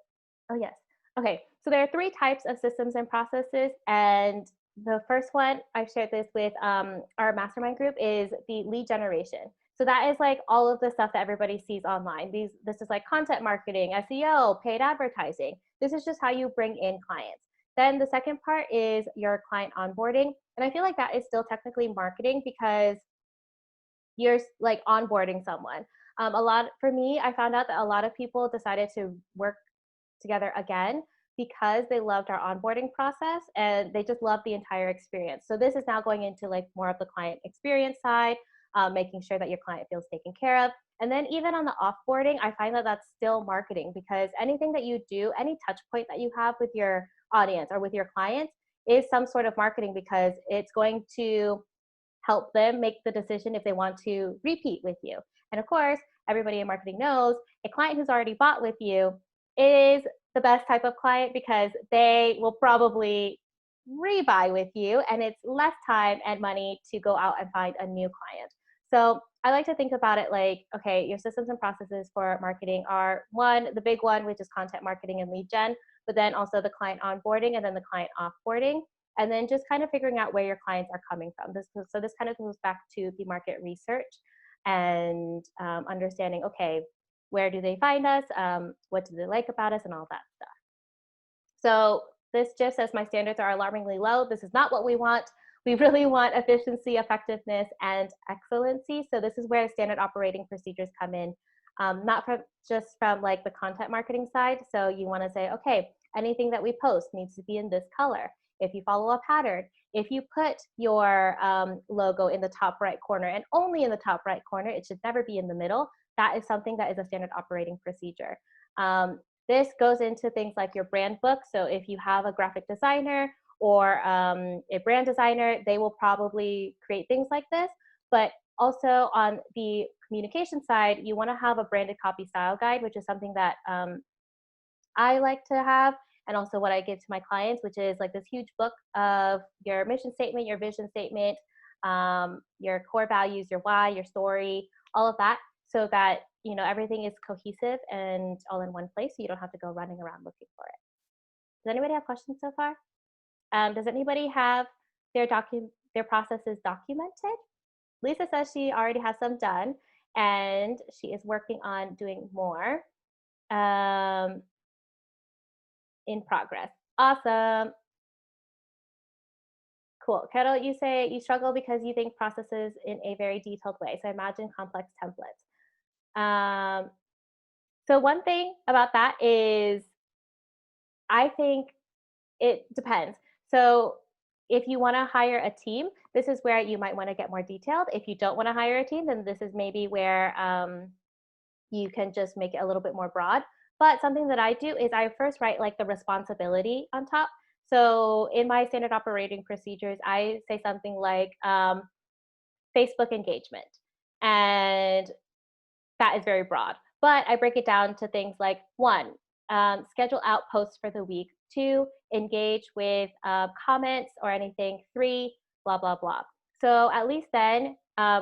Oh, yes. Okay, so there are 3 types of systems and processes, and the first one, I've shared this with our mastermind group, is the lead generation. So that is like all of the stuff that everybody sees online. This is like content marketing, SEO, paid advertising. This is just how you bring in clients. Then the second part is your client onboarding, and I feel like that is still technically marketing, because you're like onboarding someone. For me, I found out that a lot of people decided to work together again because they loved our onboarding process and they just loved the entire experience. So this is now going into like more of the client experience side. making sure that your client feels taken care of. And then even on the offboarding, I find that that's still marketing, because anything that you do, any touch point that you have with your audience or with your clients is some sort of marketing, because it's going to help them make the decision if they want to repeat with you. And of course, everybody in marketing knows a client who's already bought with you is the best type of client, because they will probably rebuy with you, and it's less time and money to go out and find a new client. So I like to think about it like, okay, your systems and processes for marketing are one, the big one, which is content marketing and lead gen, but then also the client onboarding and then the client offboarding, and then just kind of figuring out where your clients are coming from. So this kind of goes back to the market research and understanding, okay, where do they find us? What do they like about us, and all that stuff. So this just says my standards are alarmingly low. This is not what we want. We really want efficiency, effectiveness, and excellency. So this is where standard operating procedures come in, not just from like the content marketing side. So you want to say, okay, anything that we post needs to be in this color. If you follow a pattern, if you put your logo in the top right corner and only in the top right corner, it should never be in the middle. That is something that is a standard operating procedure. This goes into things like your brand book. So if you have a graphic designer or a brand designer, they will probably create things like this. But also on the communication side, you want to have a branded copy style guide, which is something that I like to have, and also what I give to my clients, which is like this huge book of your mission statement, your vision statement, your core values, your why, your story, all of that, so that everything is cohesive and all in one place, so you don't have to go running around looking for it. Does anybody have questions so far? Does anybody have their processes documented? Lisa says she already has some done, and she is working on doing more. In progress. Awesome. Cool. Carol, you say you struggle because you think processes in a very detailed way. So imagine complex templates. So one thing about that is I think it depends. So if you want to hire a team, this is where you might want to get more detailed. If you don't want to hire a team, then this is maybe where you can just make it a little bit more broad. But something that I do is I first write like the responsibility on top. So in my standard operating procedures, I say something like Facebook engagement. And that is very broad. But I break it down to things like 1, schedule out posts for the week. 2, engage with comments or anything. 3, blah, blah, blah. So at least then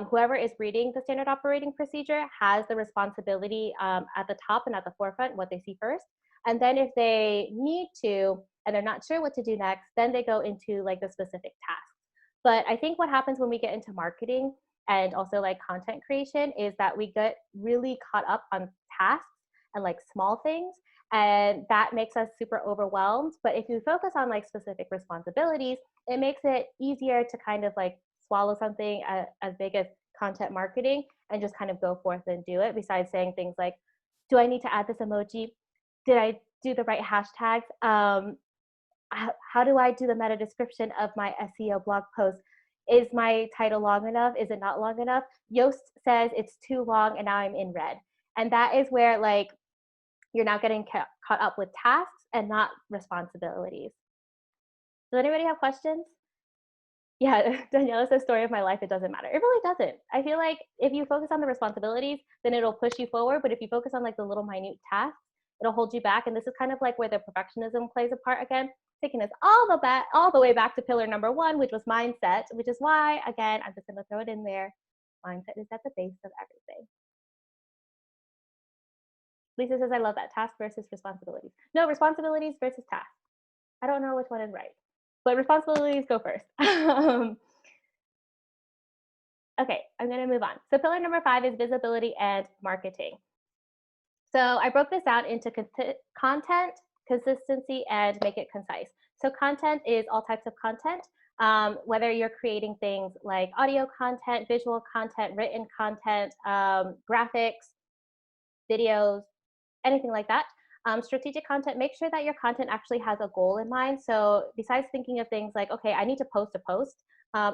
whoever is reading the standard operating procedure has the responsibility at the top and at the forefront, what they see first. And then if they need to, and they're not sure what to do next, then they go into like the specific tasks. But I think what happens when we get into marketing and also like content creation is that we get really caught up on tasks and like small things, and that makes us super overwhelmed. But if you focus on like specific responsibilities, it makes it easier to kind of like swallow something as big as content marketing and just kind of go forth and do it, besides saying things like, do I need to add this emoji? Did I do the right hashtags? How do I do the meta description of my SEO blog post? Is my title long enough? Is it not long enough? Yoast says it's too long and now I'm in red. And that is where like you're now getting caught up with tasks and not responsibilities. Does anybody have questions? Yeah, Daniela says story of my life, it doesn't matter. It really doesn't. I feel like if you focus on the responsibilities, then it'll push you forward. But if you focus on like the little minute tasks, it'll hold you back. And this is kind of like where the perfectionism plays a part again, taking us all the way back to pillar number 1, which was mindset, which is why, again, I'm just going to throw it in there. Mindset is at the base of everything. Lisa says, I love that. Task versus responsibilities. No, responsibilities versus tasks. I don't know which one is right, but responsibilities go first. Okay, I'm going to move on. So pillar number 5 is visibility and marketing. So I broke this out into content, consistency, and make it concise. So content is all types of content, whether you're creating things like audio content, visual content, written content, graphics, videos, anything like that. Strategic content, make sure that your content actually has a goal in mind. So besides thinking of things like, okay, I need to post a post,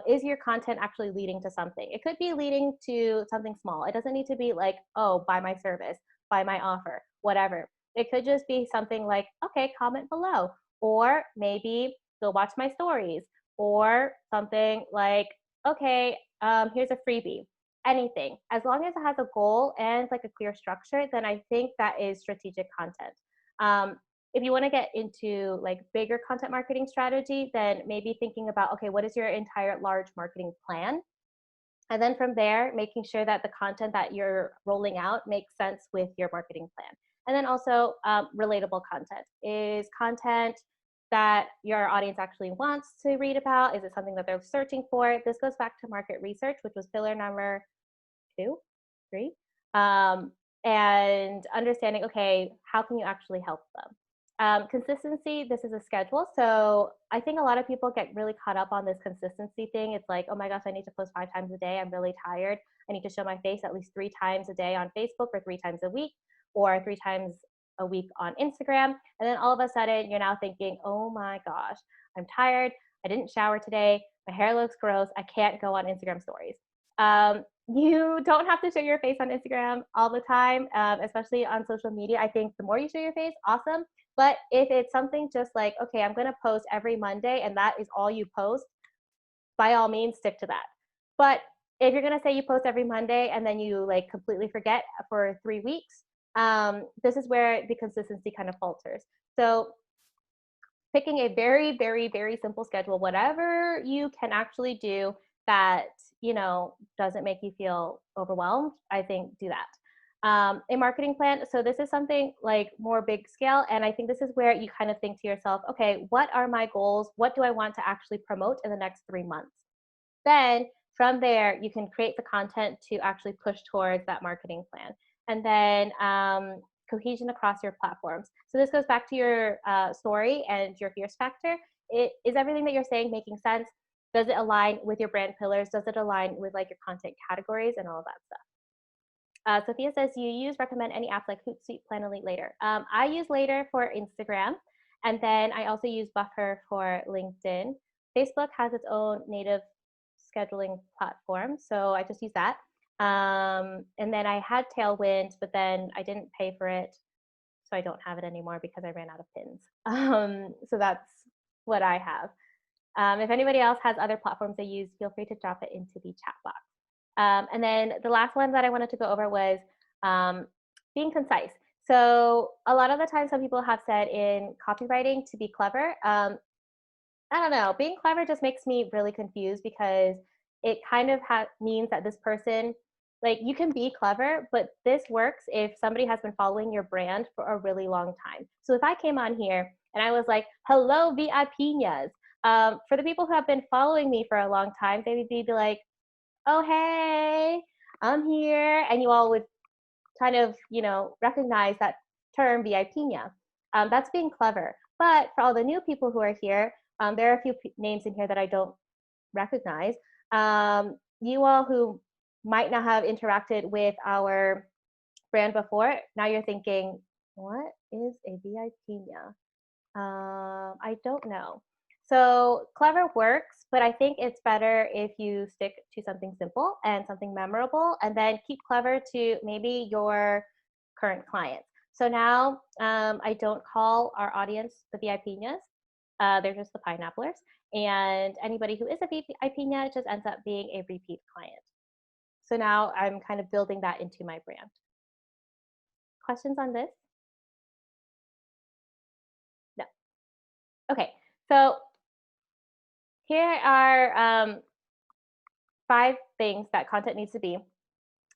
Is your content actually leading to something? It could be leading to something small. It doesn't need to be like, oh, buy my service, buy my offer, whatever. It could just be something like, okay, comment below, or maybe go watch my stories, or something like, okay, here's a freebie. Anything, as long as it has a goal and like a clear structure, then I think that is strategic content. If you want to get into like bigger content marketing strategy, then maybe thinking about, okay, what is your entire large marketing plan? And then from there, making sure that the content that you're rolling out makes sense with your marketing plan. And then also relatable content. Is content that your audience actually wants to read about? Is it something that they're searching for? This goes back to market research, which was pillar number 2, 3. And understanding, okay, how can you actually help them? Consistency, this is a schedule. So I think a lot of people get really caught up on this consistency thing. It's like, oh my gosh, I need to post 5 times a day. I'm really tired. I need to show my face at least 3 times a day on Facebook, or 3 times a week, or 3 times a week on Instagram. And then all of a sudden you're now thinking, oh my gosh, I'm tired. I didn't shower today. My hair looks gross. I can't go on Instagram stories. You don't have to show your face on Instagram all the time, especially on social media. I think the more you show your face, awesome. But if it's something just like, okay, I'm going to post every Monday and that is all you post, by all means, stick to that. But if you're going to say you post every Monday and then you like completely forget for 3 weeks, this is where the consistency kind of falters. So picking a very, very, very simple schedule, whatever you can actually do that, you know, doesn't make you feel overwhelmed, I think do that. A marketing plan. So this is something like more big scale. And I think this is where you kind of think to yourself, okay, what are my goals? What do I want to actually promote in the next 3 months? Then from there, you can create the content to actually push towards that marketing plan. And then cohesion across your platforms. So this goes back to your story and your fierce factor. Is everything that you're saying making sense? Does it align with your brand pillars? Does it align with like your content categories and all of that stuff? Sophia says, you recommend any apps like Hootsuite, Planoly, Later. I use Later for Instagram, and then I also use Buffer for LinkedIn. Facebook has its own native scheduling platform, so I just use that. And then I had Tailwind, but then I didn't pay for it, so I don't have it anymore because I ran out of pins. So that's what I have. If anybody else has other platforms they use, feel free to drop it into the chat box. And then the last one that I wanted to go over was being concise. So a lot of the time, some people have said in copywriting to be clever. I don't know, being clever just makes me really confused because it kind of means that this person, like, you can be clever, but this works if somebody has been following your brand for a really long time. So if I came on here and I was like, hello, VIPinas, for the people who have been following me for a long time, they would be like, oh, hey, I'm here. And you all would kind of, you know, recognize that term VIPina. That's being clever. But for all the new people who are here, there are a few names in here that I don't recognize. You all who might not have interacted with our brand before, now you're thinking, what is a VIPina? I don't know. So clever works, but I think it's better if you stick to something simple and something memorable, and then keep clever to maybe your current clients. So now I don't call our audience the VIPinas. They're just the pineapplers. And anybody who is a VIPina just ends up being a repeat client. So now I'm kind of building that into my brand. Questions on this? No. Okay, so here are 5 things that content needs to be.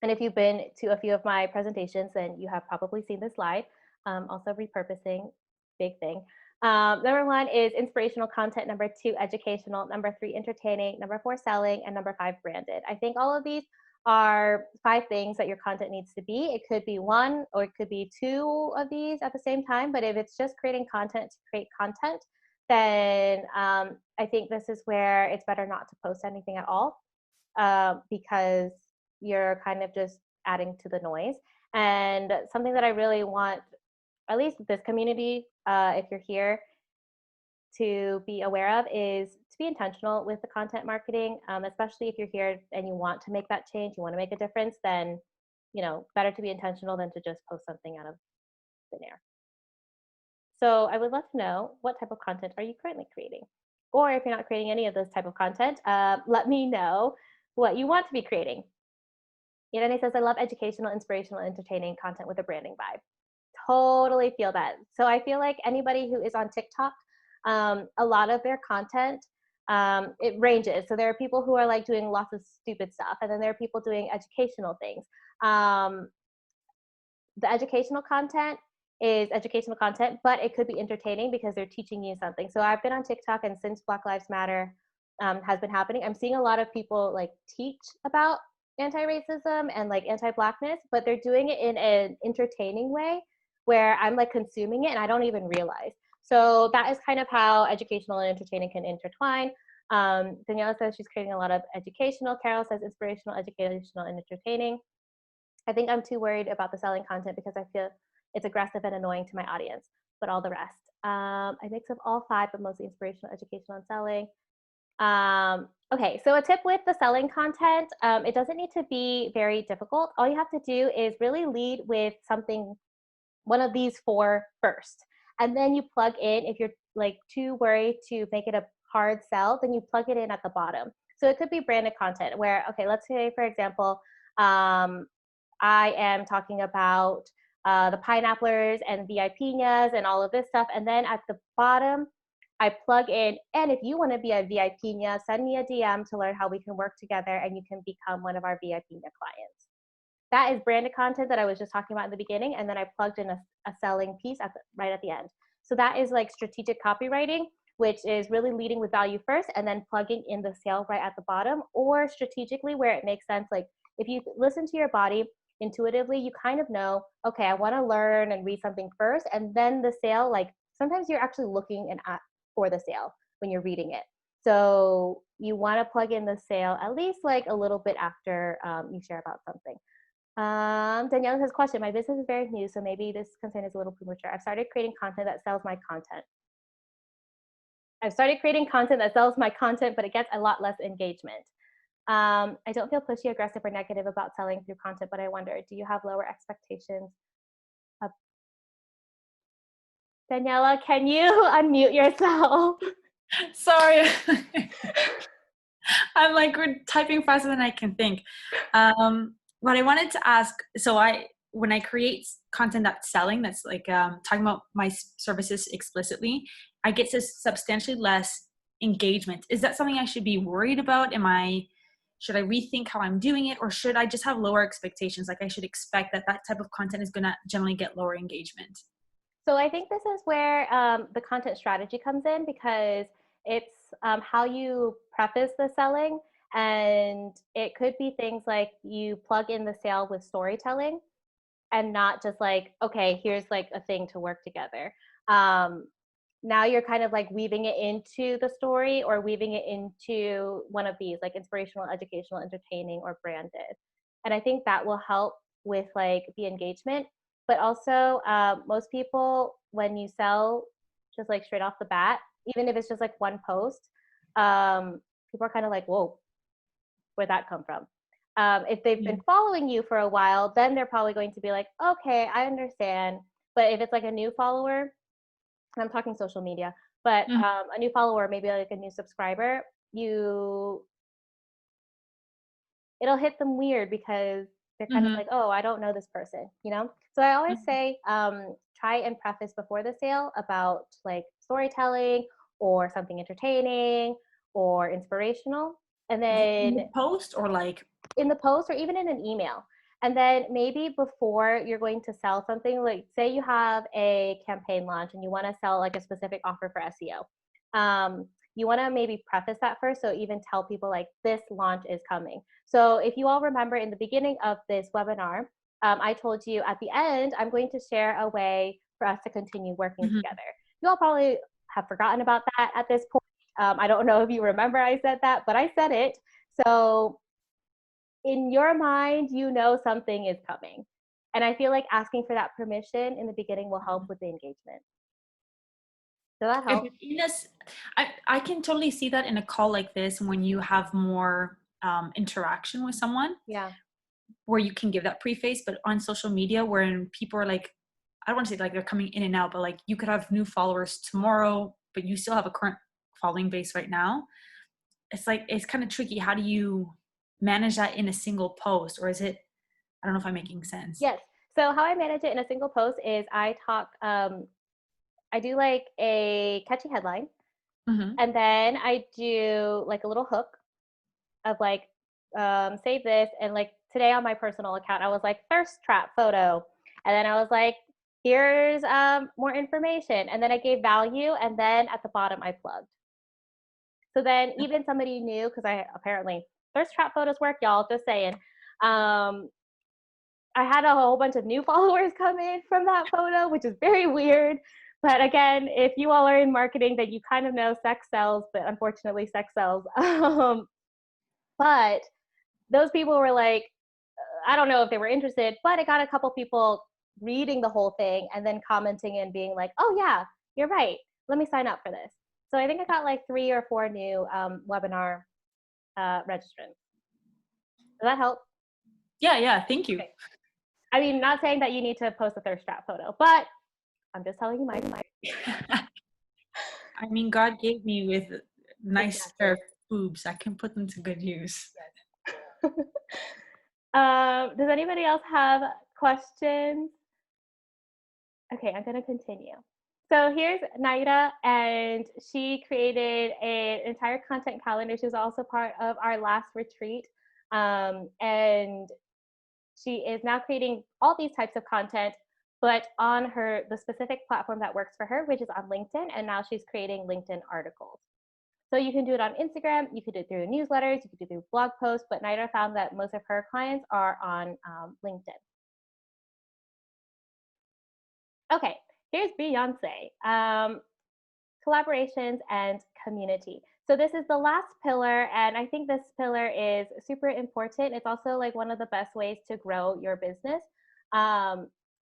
And if you've been to a few of my presentations, then you have probably seen this slide. Also repurposing, big thing. Number 1 is inspirational content. Number 2, educational. Number 3, entertaining. Number 4, selling. And number 5, branded. I think all of these are 5 things that your content needs to be. It could be 1 or it could be 2 of these at the same time. But if it's just creating content to create content, then I think this is where it's better not to post anything at all, because you're kind of just adding to the noise. And something that I really want, at least this community, if you're here, to be aware of is to be intentional with the content marketing, especially if you're here and you want to make that change, you want to make a difference, then, better to be intentional than to just post something out of thin air. So I would love to know, what type of content are you currently creating? Or if you're not creating any of this type of content, let me know what you want to be creating. Irene says, I love educational, inspirational, entertaining content with a branding vibe. Totally feel that. So I feel like anybody who is on TikTok, a lot of their content, it ranges. So there are people who are like doing lots of stupid stuff, and then there are people doing educational things. The educational content is educational content, but it could be entertaining because they're teaching you something. So I've been on TikTok, and since Black Lives Matter has been happening, I'm seeing a lot of people like teach about anti-racism and like anti-Blackness, but they're doing it in an entertaining way where I'm like consuming it and I don't even realize. So that is kind of how educational and entertaining can intertwine. Daniela says she's creating a lot of educational. Carol says inspirational, educational, and entertaining. I think I'm too worried about the selling content because I feel it's aggressive and annoying to my audience, but all the rest. I mix of all 5, but mostly inspirational, educational, and selling. Okay, so a tip with the selling content, it doesn't need to be very difficult. All you have to do is really lead with something, one of these 4 first. And then you plug in, if you're like too worried to make it a hard sell, then you plug it in at the bottom. So it could be branded content where, okay, let's say, for example, I am talking about the pineapplers and VI piñas and all of this stuff. And then at the bottom, I plug in, and if you want to be a VI piña, send me a DM to learn how we can work together and you can become one of our VI piña clients. That is branded content that I was just talking about in the beginning. And then I plugged in a selling piece right at the end. So that is like strategic copywriting, which is really leading with value first and then plugging in the sale right at the bottom, or strategically where it makes sense. Like if you listen to your body intuitively, you kind of know, okay, I want to learn and read something first, and then the sale, like sometimes you're actually looking for the sale when you're reading it. So you want to plug in the sale at least like a little bit after you share about something. Daniela has a question. My business is very new, so maybe this concern is a little premature. I've started creating content that sells my content. But it gets a lot less engagement. I don't feel pushy, aggressive, or negative about selling through content, but I wonder, do you have lower expectations? Daniela, can you unmute yourself? Sorry. I'm like, we're typing faster than I can think. What I wanted to ask, so when I create content that's selling, that's like talking about my services explicitly, I get to substantially less engagement. Is that something I should be worried about? Should I rethink how I'm doing it, or should I just have lower expectations? Like I should expect that type of content is gonna generally get lower engagement. So I think this is where the content strategy comes in, because it's how you preface the selling, and it could be things like you plug in the sale with storytelling and not just like, okay, here's like a thing to work together. Now you're kind of like weaving it into the story or weaving it into one of these, like inspirational, educational, entertaining, or branded. And I think that will help with like the engagement. But also most people, when you sell just like straight off the bat, even if it's just like one post, people are kind of like, whoa, where'd that come from? If they've been following you for a while, then they're probably going to be like, okay, I understand. But if it's like a new follower, and I'm talking social media, but a new follower, maybe like a new subscriber, it'll hit them weird because they're kind of like, oh, I don't know this person, you know? So I always say, try and preface before the sale about like storytelling or something entertaining or inspirational. And then in the post or like in the post or even in an email. And then maybe before you're going to sell something, like say you have a campaign launch and you want to sell like a specific offer for SEO. You want to maybe preface that first. So even tell people like this launch is coming. So if you all remember in the beginning of this webinar, I told you at the end, I'm going to share a way for us to continue working together. You all probably have forgotten about that at this point. I don't know if you remember I said that, but I said it. So in your mind, you know something is coming. And I feel like asking for that permission in the beginning will help with the engagement. Does that help? I can totally see that in a call like this when you have more interaction with someone. Yeah. Where you can give that preface, but on social media, wherein people are like, I don't want to say like they're coming in and out, but like you could have new followers tomorrow, but you still have a current following base right now. It's like, it's kind of tricky. How do you manage that in a single post? Or is it, I don't know if I'm making sense. Yes. So how I manage it in a single post is I do like a catchy headline, and then I do like a little hook of like, save this, and like today on my personal account, I was like thirst trap photo, and then I was like, here's more information, and then I gave value, and then at the bottom I plugged. So then even somebody new, because I apparently thirst trap photos work, y'all. Just saying. I had a whole bunch of new followers come in from that photo, which is very weird. But again, if you all are in marketing, then you kind of know sex sells, but unfortunately sex sells. But those people were like, I don't know if they were interested, but I got a couple people reading the whole thing and then commenting and being like, oh yeah, you're right. Let me sign up for this. So I think I got like 3 or 4 new webinar registrants. Does that help? Yeah. Thank you. Okay. I mean, not saying that you need to post a thirst trap photo, but I'm just telling you my. I mean, God gave me with nice pair of boobs. I can put them to good use. Yes. Does anybody else have questions? Okay, I'm gonna continue. So here's Naira, and she created an entire content calendar. She was also part of our last retreat, and she is now creating all these types of content, but on the specific platform that works for her, which is on LinkedIn, and now she's creating LinkedIn articles. So you can do it on Instagram, you could do it through newsletters, you could do it through blog posts, but Naira found that most of her clients are on LinkedIn. Okay, here's Beyonce. Collaborations and community. So this is the last pillar, and I think this pillar is super important. It's also like one of the best ways to grow your business.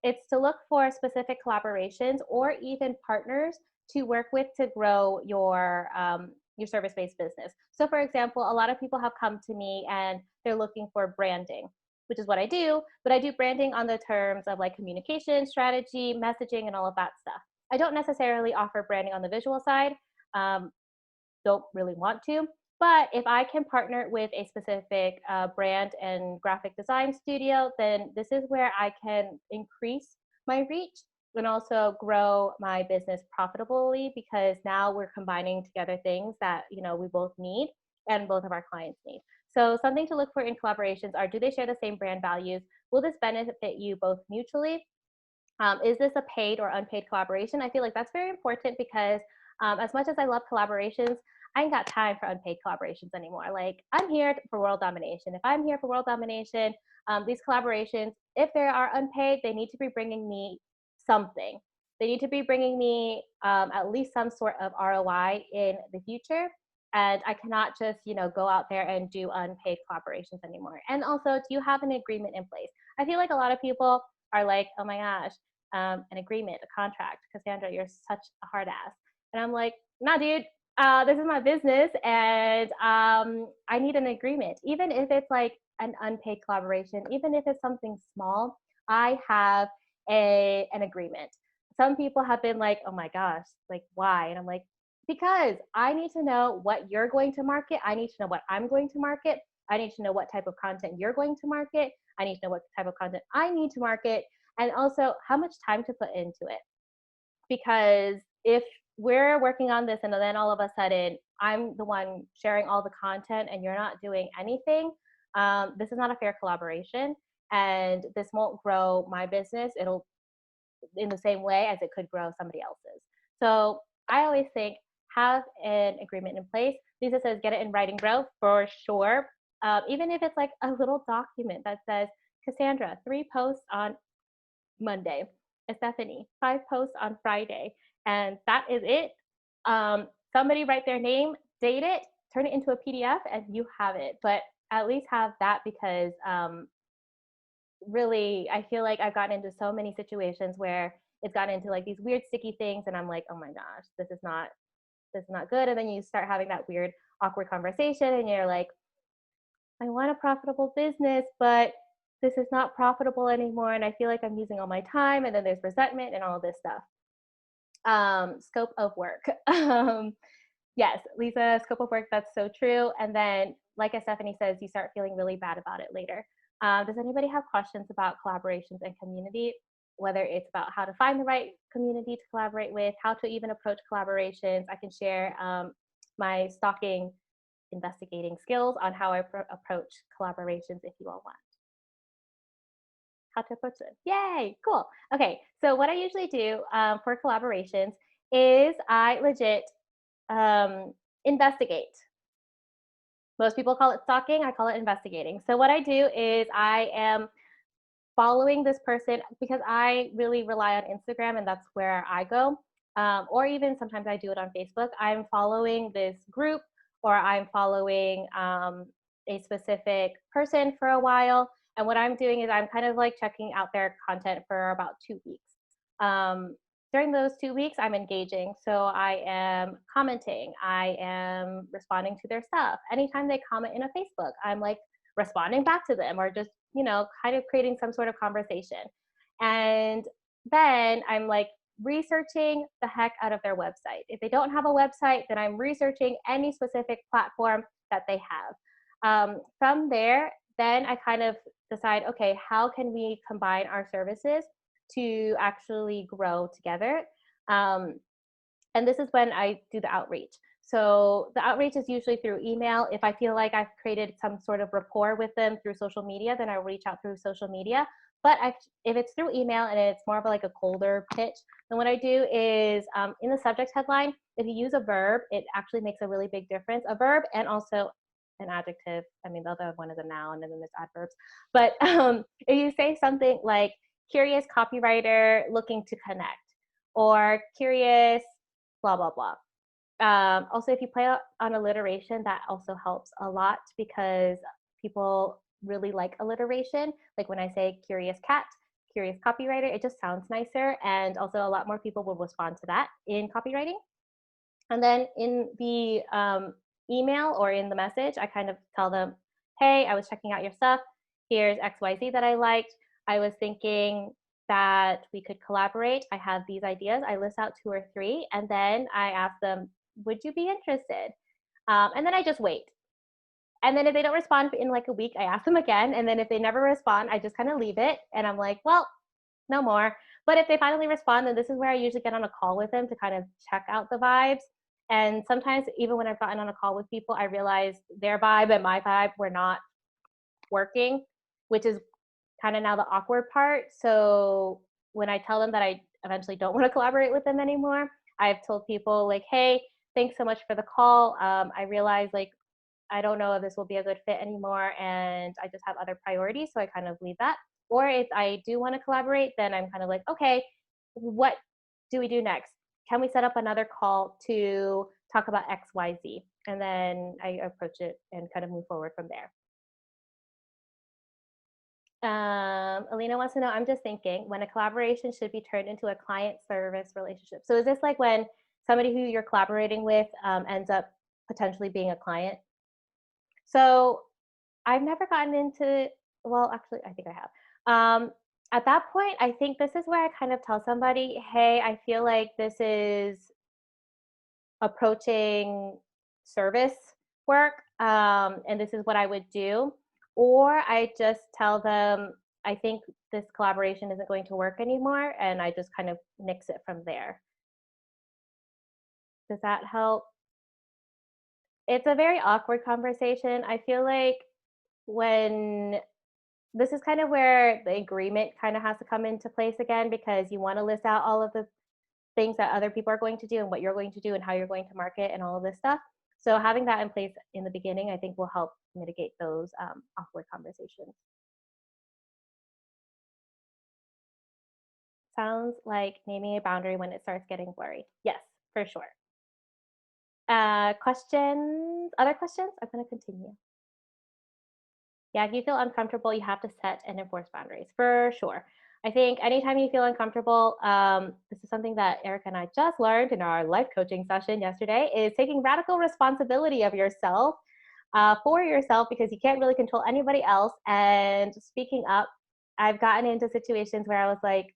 It's to look for specific collaborations or even partners to work with to grow your service-based business. So for example, a lot of people have come to me and they're looking for branding, which is what I do, but I do branding on the terms of like communication, strategy, messaging, and all of that stuff. I don't necessarily offer branding on the visual side. Don't really want to, but if I can partner with a specific brand and graphic design studio, then this is where I can increase my reach and also grow my business profitably, because now we're combining together things that we both need and both of our clients need. So something to look for in collaborations are, do they share the same brand values? Will this benefit you both mutually? Is this a paid or unpaid collaboration? I feel like that's very important, because as much as I love collaborations, I ain't got time for unpaid collaborations anymore. Like, I'm here for world domination. If I'm here for world domination, these collaborations, if they are unpaid, they need to be bringing me something. They need to be bringing me at least some sort of ROI in the future. And I cannot just, go out there and do unpaid collaborations anymore. And also, do you have an agreement in place? I feel like a lot of people are like, oh my gosh, an agreement, a contract. Cassandra, you're such a hard ass. And I'm like, nah, dude, this is my business, and I need an agreement. Even if it's like an unpaid collaboration, even if it's something small, I have an agreement. Some people have been like, oh my gosh, like why? And I'm like, because I need to know what you're going to market. I need to know what I'm going to market. I need to know what type of content you're going to market. I need to know what type of content I need to market, and also how much time to put into it. Because if we're working on this and then all of a sudden I'm the one sharing all the content and you're not doing anything, this is not a fair collaboration, and this won't grow my business. It'll, in the same way as it could grow somebody else's. So I always think, have an agreement in place. Lisa says, get it in writing, bro, for sure. Even if it's like a little document that says, Cassandra, 3 posts on Monday, Stephanie, 5 posts on Friday, and that is it. Somebody write their name, date it, turn it into a PDF, and you have it. But at least have that, because really, I feel like I've gotten into so many situations where it's gotten into like these weird sticky things, and I'm like, oh my gosh, this is not good. And then you start having that weird awkward conversation, and you're like, I want a profitable business, but this is not profitable anymore, and I feel like I'm using all my time. And then there's resentment and all this stuff. Scope of work. Yes, Lisa, scope of work, that's so true. And then, like as Stephanie says, you start feeling really bad about it later. Does anybody have questions about collaborations and community, whether it's about how to find the right community to collaborate with, how to even approach collaborations? I can share my stalking investigating skills on how I approach collaborations if you all want. How to approach them. Yay, cool. Okay, so what I usually do for collaborations is I legit investigate. Most people call it stalking, I call it investigating. So what I do is I am following this person because I really rely on Instagram, and that's where I go. Or even sometimes I do it on Facebook. I'm following this group, or I'm following a specific person for a while. And what I'm doing is I'm kind of like checking out their content for about 2 weeks. During those 2 weeks, I'm engaging. So I am commenting, I am responding to their stuff. Anytime they comment in a Facebook, I'm like responding back to them, or just, kind of creating some sort of conversation. And then I'm like researching the heck out of their website. If they don't have a website, then I'm researching any specific platform that they have. From there, then I kind of decide, okay, how can we combine our services to actually grow together? And this is when I do the outreach. So the outreach is usually through email. If I feel like I've created some sort of rapport with them through social media, then I'll reach out through social media. But if it's through email and it's more of like a colder pitch, then what I do is in the subject headline, if you use a verb, it actually makes a really big difference. A verb and also an adjective. I mean, the other one is a noun, and then there's adverbs. But if you say something like curious copywriter looking to connect, or curious blah, blah, blah. Also, if you play on alliteration, that also helps a lot because people really like alliteration. Like when I say curious cat, curious copywriter, it just sounds nicer. And also a lot more people will respond to that in copywriting. And then in the email or in the message, I kind of tell them, hey, I was checking out your stuff. Here's XYZ that I liked. I was thinking that we could collaborate. I have these ideas. I list out 2 or 3, and then I ask them, would you be interested? And then I just wait. And then if they don't respond in like a week, I ask them again. And then if they never respond, I just kind of leave it. And I'm like, well, no more. But if they finally respond, then this is where I usually get on a call with them to kind of check out the vibes. And sometimes even when I've gotten on a call with people, I realize their vibe and my vibe were not working, which is kind of now the awkward part. So when I tell them that I eventually don't want to collaborate with them anymore, I've told people like, hey, thanks so much for the call. I realize like, I don't know if this will be a good fit anymore, and I just have other priorities. So I kind of leave that. Or if I do want to collaborate, then I'm kind of like, okay, what do we do next? Can we set up another call to talk about X, Y, Z? And then I approach it and kind of move forward from there. Alina wants to know, I'm just thinking when a collaboration should be turned into a client service relationship. So is this like when somebody who you're collaborating with ends up potentially being a client? So I've never gotten into, well, actually, I think I have. At that point, I think this is where I kind of tell somebody, hey, I feel like this is approaching service work, and this is what I would do. Or I just tell them, I think this collaboration isn't going to work anymore, and I just kind of nix it from there. Does that help? It's a very awkward conversation. I feel like when this is kind of where the agreement kind of has to come into place again, because you want to list out all of the things that other people are going to do and what you're going to do and how you're going to market and all of this stuff. So having that in place in the beginning, I think will help mitigate those awkward conversations. Sounds like naming a boundary when it starts getting blurry. Yes, for sure. Questions? Other questions? I'm going to continue. Yeah, if you feel uncomfortable, you have to set and enforce boundaries, for sure. I think anytime you feel uncomfortable, this is something that Erica and I just learned in our life coaching session yesterday, is taking radical responsibility of yourself, for yourself, because you can't really control anybody else. And speaking up, I've gotten into situations where I was like,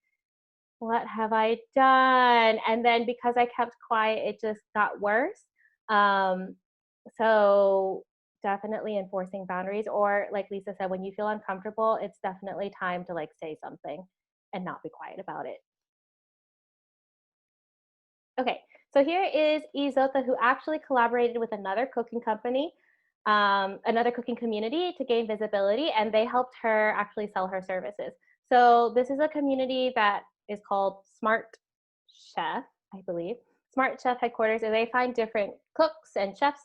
what have I done? And then because I kept quiet, it just got worse. Um, so definitely enforcing boundaries, or like Lisa said, when you feel uncomfortable, it's definitely time to like say something and not be quiet about it. Okay, so here is Izota, who actually collaborated with another cooking company, another cooking community, to gain visibility, and they helped her actually sell her services. So this is a community that is called Smart Chef, I believe. Smart Chef headquarters, and they find different cooks and chefs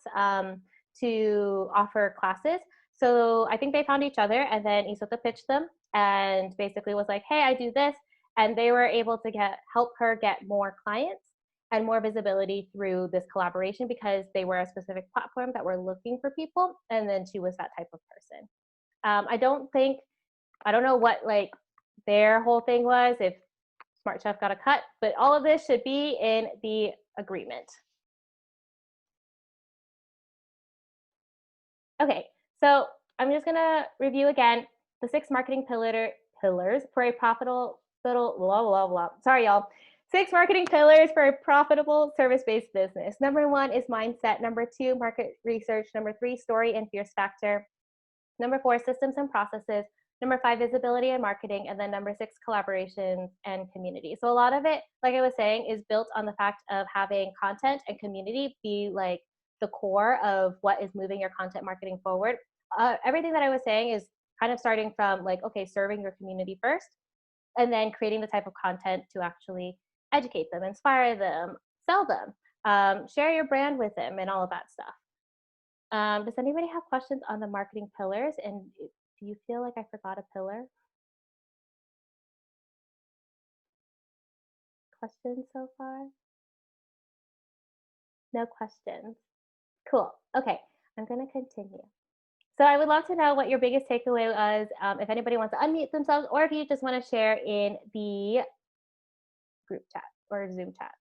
to offer classes. So I think they found each other, and then Isota pitched them and basically was like, hey, I do this. And they were able to help her get more clients and more visibility through this collaboration, because they were a specific platform that were looking for people. And then she was that type of person. I don't know what like their whole thing was, if Smart Chef got a cut, but all of this should be in the agreement. Okay, so I'm just gonna review again the 6 marketing pillars for a profitable, blah, blah, blah. Sorry, y'all. 6 marketing pillars for a profitable service-based business. Number 1 is mindset. Number 2, market research. Number 3, story and fierce factor. Number 4, systems and processes. Number 5, visibility and marketing. And then number 6, collaborations and community. So a lot of it, like I was saying, is built on the fact of having content and community be like the core of what is moving your content marketing forward. Everything that I was saying is kind of starting from like, okay, serving your community first, and then creating the type of content to actually educate them, inspire them, sell them, share your brand with them, and all of that stuff. Does anybody have questions on the marketing pillars? And do you feel like I forgot a pillar? Questions so far? No questions. Cool. Okay, I'm going to continue. So I would love to know what your biggest takeaway was, if anybody wants to unmute themselves, or if you just want to share in the group chat or Zoom chat.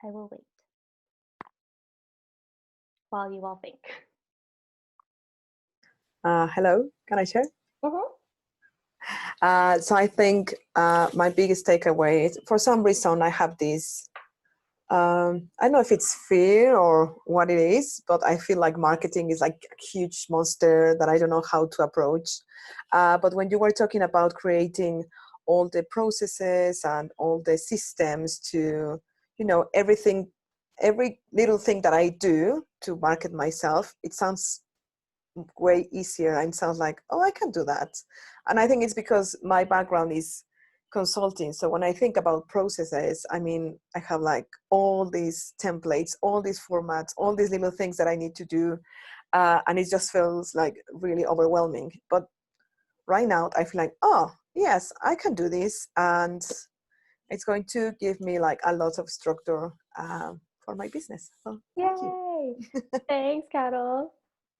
I will wait while you all think. Hello, can I share? Mm-hmm. So I think my biggest takeaway is, for some reason, I have this, I don't know if it's fear or what it is, but I feel like marketing is like a huge monster that I don't know how to approach. But when you were talking about creating all the processes and all the systems to, everything, every little thing that I do to market myself, it sounds way easier and sounds like, oh, I can do that. And I think it's because my background is consulting. So when I think about processes, I mean, I have like all these templates, all these formats, all these little things that I need to do. And it just feels like really overwhelming. But right now I feel like, oh, yes, I can do this. And it's going to give me like a lot of structure for my business. So thank you. Thanks, Carol.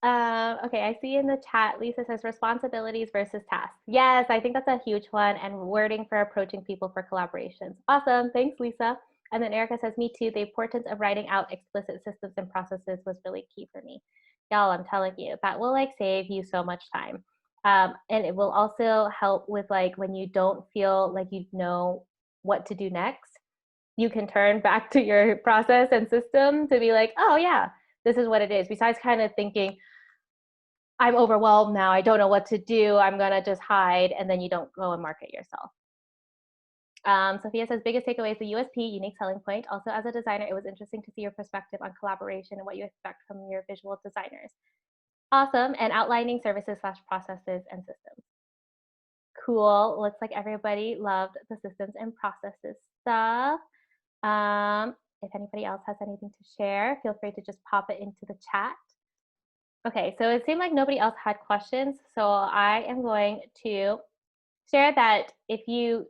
Okay, I see in the chat, Lisa says responsibilities versus tasks. Yes, I think that's a huge one, and wording for approaching people for collaborations. Awesome, thanks, Lisa. And then Erica says, me too, the importance of writing out explicit systems and processes was really key for me. Y'all, I'm telling you, that will like save you so much time. And it will also help with like when you don't feel like you know what to do next, you can turn back to your process and system to be like, oh yeah, this is what it is. Besides kind of thinking, I'm overwhelmed now, I don't know what to do, I'm gonna just hide, and then you don't go and market yourself. Sophia says, biggest takeaway is the USP, unique selling point. Also, as a designer, it was interesting to see your perspective on collaboration and what you expect from your visual designers. Awesome, and outlining services / processes and systems. Cool, looks like everybody loved the systems and processes stuff. If anybody else has anything to share, feel free to just pop it into the chat. Okay, so it seemed like nobody else had questions, so I am going to share that if you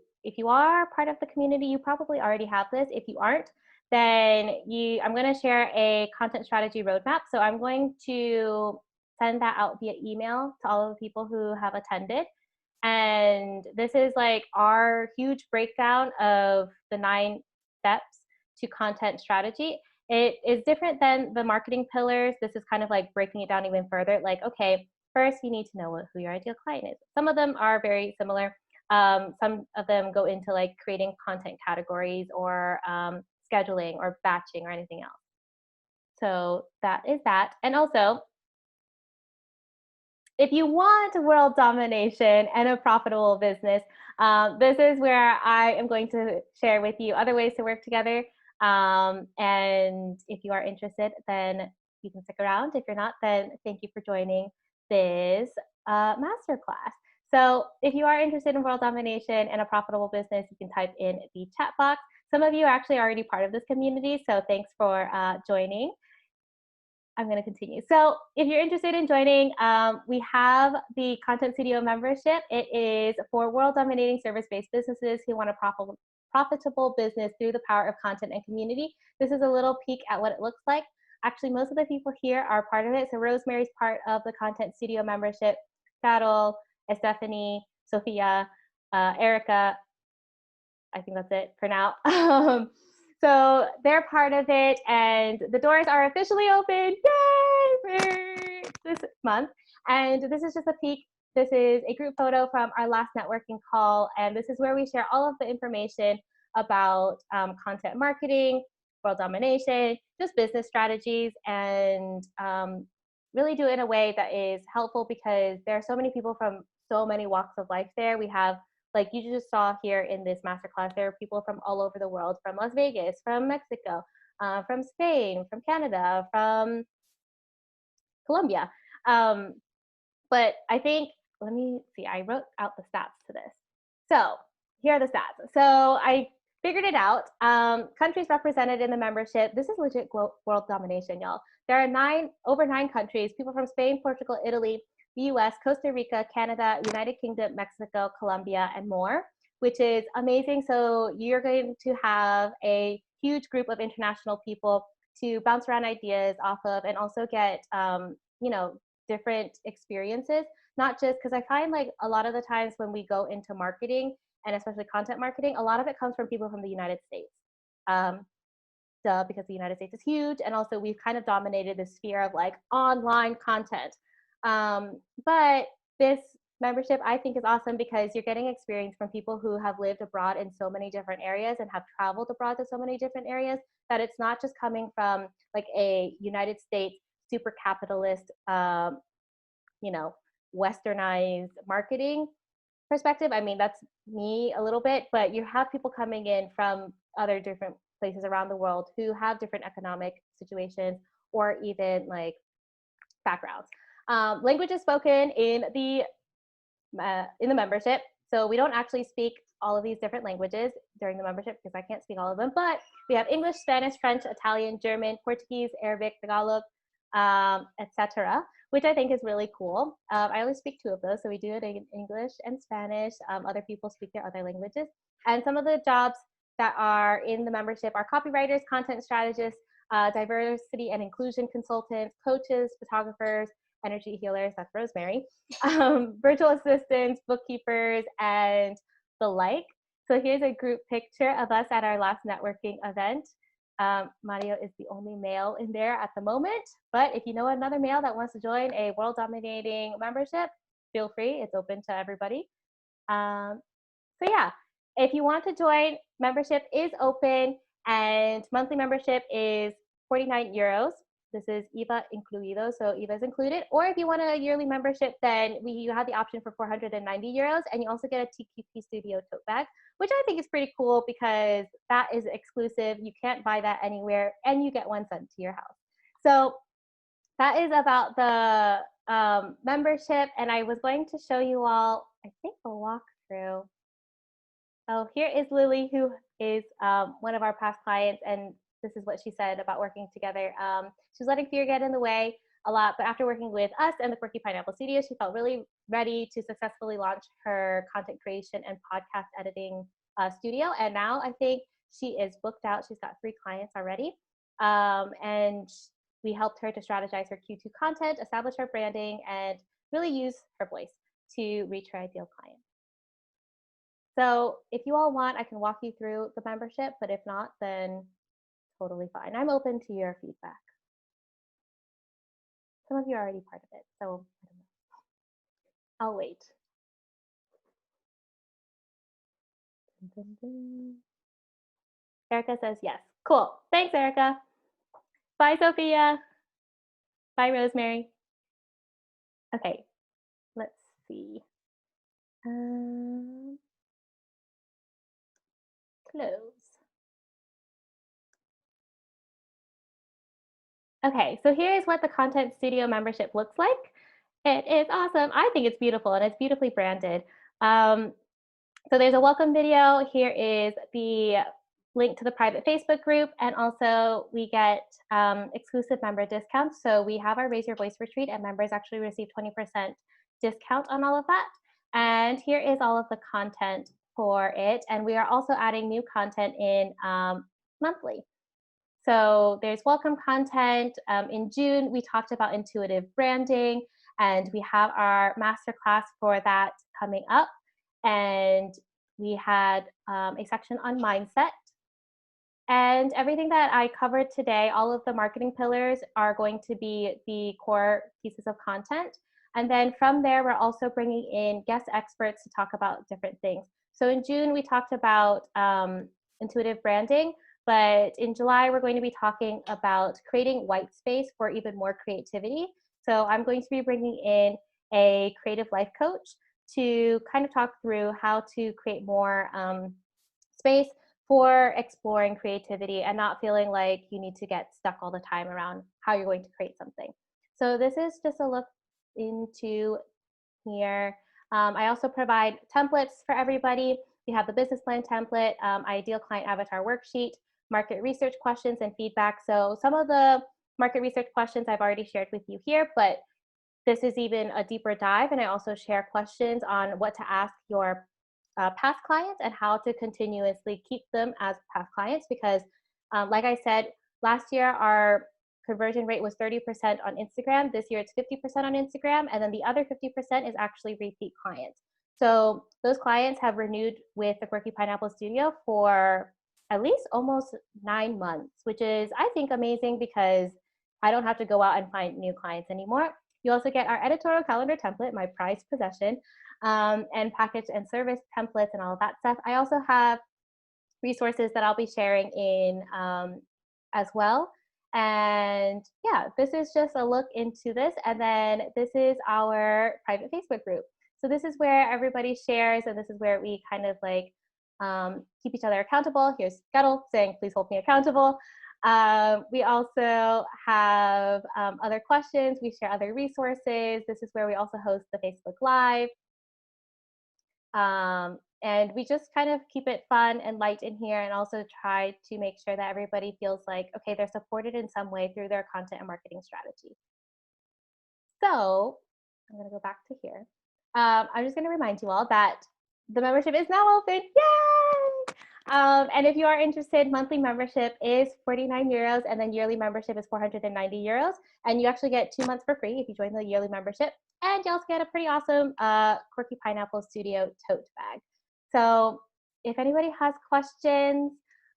are part of the community, you probably already have this. If you aren't, then I'm going to share a content strategy roadmap. So I'm going to send that out via email to all of the people who have attended. And this is like our huge breakdown of the 9 steps to content strategy. It is different than the marketing pillars. This is kind of like breaking it down even further. Like, okay, first you need to know who your ideal client is. Some of them are very similar. Some of them go into like creating content categories or scheduling or batching or anything else. So that is that. And also, if you want world domination and a profitable business, this is where I am going to share with you other ways to work together. And if you are interested, then you can stick around. If you're not, then thank you for joining this masterclass. So if you are interested in world domination and a profitable business, you can type in the chat box. Some of you are actually already part of this community, so thanks for joining. I'm going to continue. So if you're interested in joining, we have the Content Studio membership. It is for world dominating service-based businesses who want a profitable business through the power of content and community. This is a little peek at what it looks like. Actually, most of the people here are part of it. So Rosemary's part of the Content Studio membership. Carol, Stephanie, Sophia, Erica. I think that's it for now. So they're part of it, and the doors are officially open, yay, for this month. And this is just a peek. This is a group photo from our last networking call, and this is where we share all of the information about content marketing, world domination, just business strategies, and really do it in a way that is helpful because there are so many people from so many walks of life there. We have, like you just saw here in this masterclass, there are people from all over the world, from Las Vegas, from Mexico, from Spain, from Canada, from Colombia. But I think, let me see, I wrote out the stats to this. So here are the stats. So I figured it out. Countries represented in the membership, this is legit world domination, y'all. There are over 9 countries, people from Spain, Portugal, Italy, the US, Costa Rica, Canada, United Kingdom, Mexico, Colombia, and more, which is amazing. So you're going to have a huge group of international people to bounce around ideas off of and also get, you know, different experiences, not just because I find like a lot of the times when we go into marketing and especially content marketing, a lot of it comes from people from the United States. Because the United States is huge, and also we've kind of dominated the sphere of like online content. But this membership I think is awesome because you're getting experience from people who have lived abroad in so many different areas and have traveled abroad to so many different areas that it's not just coming from like a United States super capitalist, you know, westernized marketing perspective. I mean, that's me a little bit, but you have people coming in from other different places around the world who have different economic situations or even like backgrounds. Language is spoken in the membership, so we don't actually speak all of these different languages during the membership because I can't speak all of them, but we have English, Spanish, French, Italian, German, Portuguese, Arabic, Tagalog, etc., which I think is really cool. I only speak 2 of those, so we do it in English and Spanish. Other people speak their other languages. And some of the jobs that are in the membership are copywriters, content strategists, diversity and inclusion consultants, coaches, photographers, energy healers, that's Rosemary, virtual assistants, bookkeepers, and the like. So here's a group picture of us at our last networking event. Mario is the only male in there at the moment, but if you know another male that wants to join a world dominating membership, feel free, it's open to everybody. So yeah, if you want to join, membership is open and monthly membership is 49 euros. This is IVA incluido, so IVA is included. Or if you want a yearly membership, then you have the option for 490 euros, and you also get a TQP Studio tote bag, which I think is pretty cool because that is exclusive. You can't buy that anywhere, and you get one sent to your house. So that is about the membership, and I was going to show you all, I think, a walkthrough. Oh, here is Lily, who is one of our past clients, and this is what she said about working together. She was letting fear get in the way a lot, but after working with us and the Quirky Pineapple Studio, she felt really ready to successfully launch her content creation and podcast editing studio. And now I think She is booked out. She's got 3 clients already. And we helped her to strategize her Q2 content, establish her branding, and really use her voice to reach her ideal client. So if you all want, I can walk you through the membership, but if not, then totally fine. I'm open to your feedback. Some of you are already part of it, so I don't know. I'll wait. Erica says yes. Cool. Thanks, Erica. Bye, Sophia. Bye, Rosemary. Okay, let's see. Close. Okay, so here's what the Content Studio membership looks like. It is awesome. I think it's beautiful, and it's beautifully branded. So there's a welcome video. Here is the link to the private Facebook group, and also we get exclusive member discounts. So we have our Raise Your Voice retreat, and members actually receive 20% discount on all of that. And here is all of the content for it. And we are also adding new content in monthly. So there's welcome content. In June, we talked about intuitive branding, and we have our masterclass for that coming up. And we had a section on mindset. And everything that I covered today, all of the marketing pillars are going to be the core pieces of content. And then from there, we're also bringing in guest experts to talk about different things. So in June, we talked about intuitive branding, but in July, we're going to be talking about creating white space for even more creativity. So I'm going to be bringing in a creative life coach to kind of talk through how to create more space for exploring creativity and not feeling like you need to get stuck all the time around how you're going to create something. So this is just a look into here. I also provide templates for everybody. We have the business plan template, ideal client avatar worksheet, market research questions and feedback. So some of the market research questions I've already shared with you here, but this is even a deeper dive, and I also share questions on what to ask your past clients and how to continuously keep them as past clients, because like I said, last year our conversion rate was 30% on Instagram. This year it's 50% on Instagram, and then the other 50% is actually repeat clients. So those clients have renewed with the Quirky Pineapple Studio for at least almost 9 months, which is, I think, amazing because I don't have to go out and find new clients anymore. You also get our editorial calendar template, my prized possession, and package and service templates and all of that stuff. I also have resources that I'll be sharing in as well. And yeah, this is just a look into this. And then this is our private Facebook group. So this is where everybody shares, and this is where we kind of like keep each other accountable. Here's Scuttle saying, please hold me accountable. We also have other questions. We share other resources. This is where we also host the Facebook Live. And we just kind of keep it fun and light in here, and also try to make sure that everybody feels like, okay, they're supported in some way through their content and marketing strategy. So I'm going to go back to here. I'm just going to remind you all that the membership is now open. Yay! And if you are interested, monthly membership is 49 euros, and then yearly membership is 490 euros. And you actually get 2 months for free if you join the yearly membership. And you also get a pretty awesome Quirky Pineapple Studio tote bag. So if anybody has questions,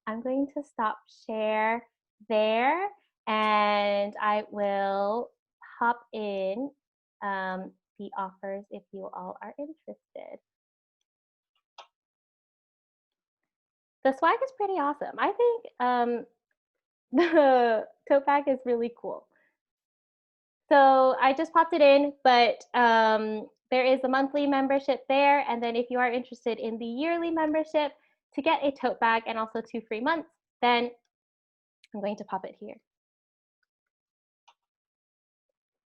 I'm going to stop share there, and I will pop in the offers if you all are interested. The swag is pretty awesome. I think the tote bag is really cool. So I just popped it in, but there is a monthly membership there. And then if you are interested in the yearly membership to get a tote bag and also 2 free months, then I'm going to pop it here.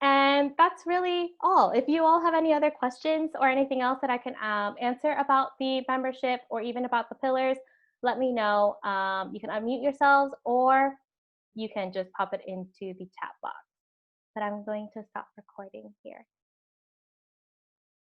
And that's really all. If you all have any other questions or anything else that I can answer about the membership or even about the pillars, let me know. You can unmute yourselves, or you can just pop it into the chat box. But I'm going to stop recording here.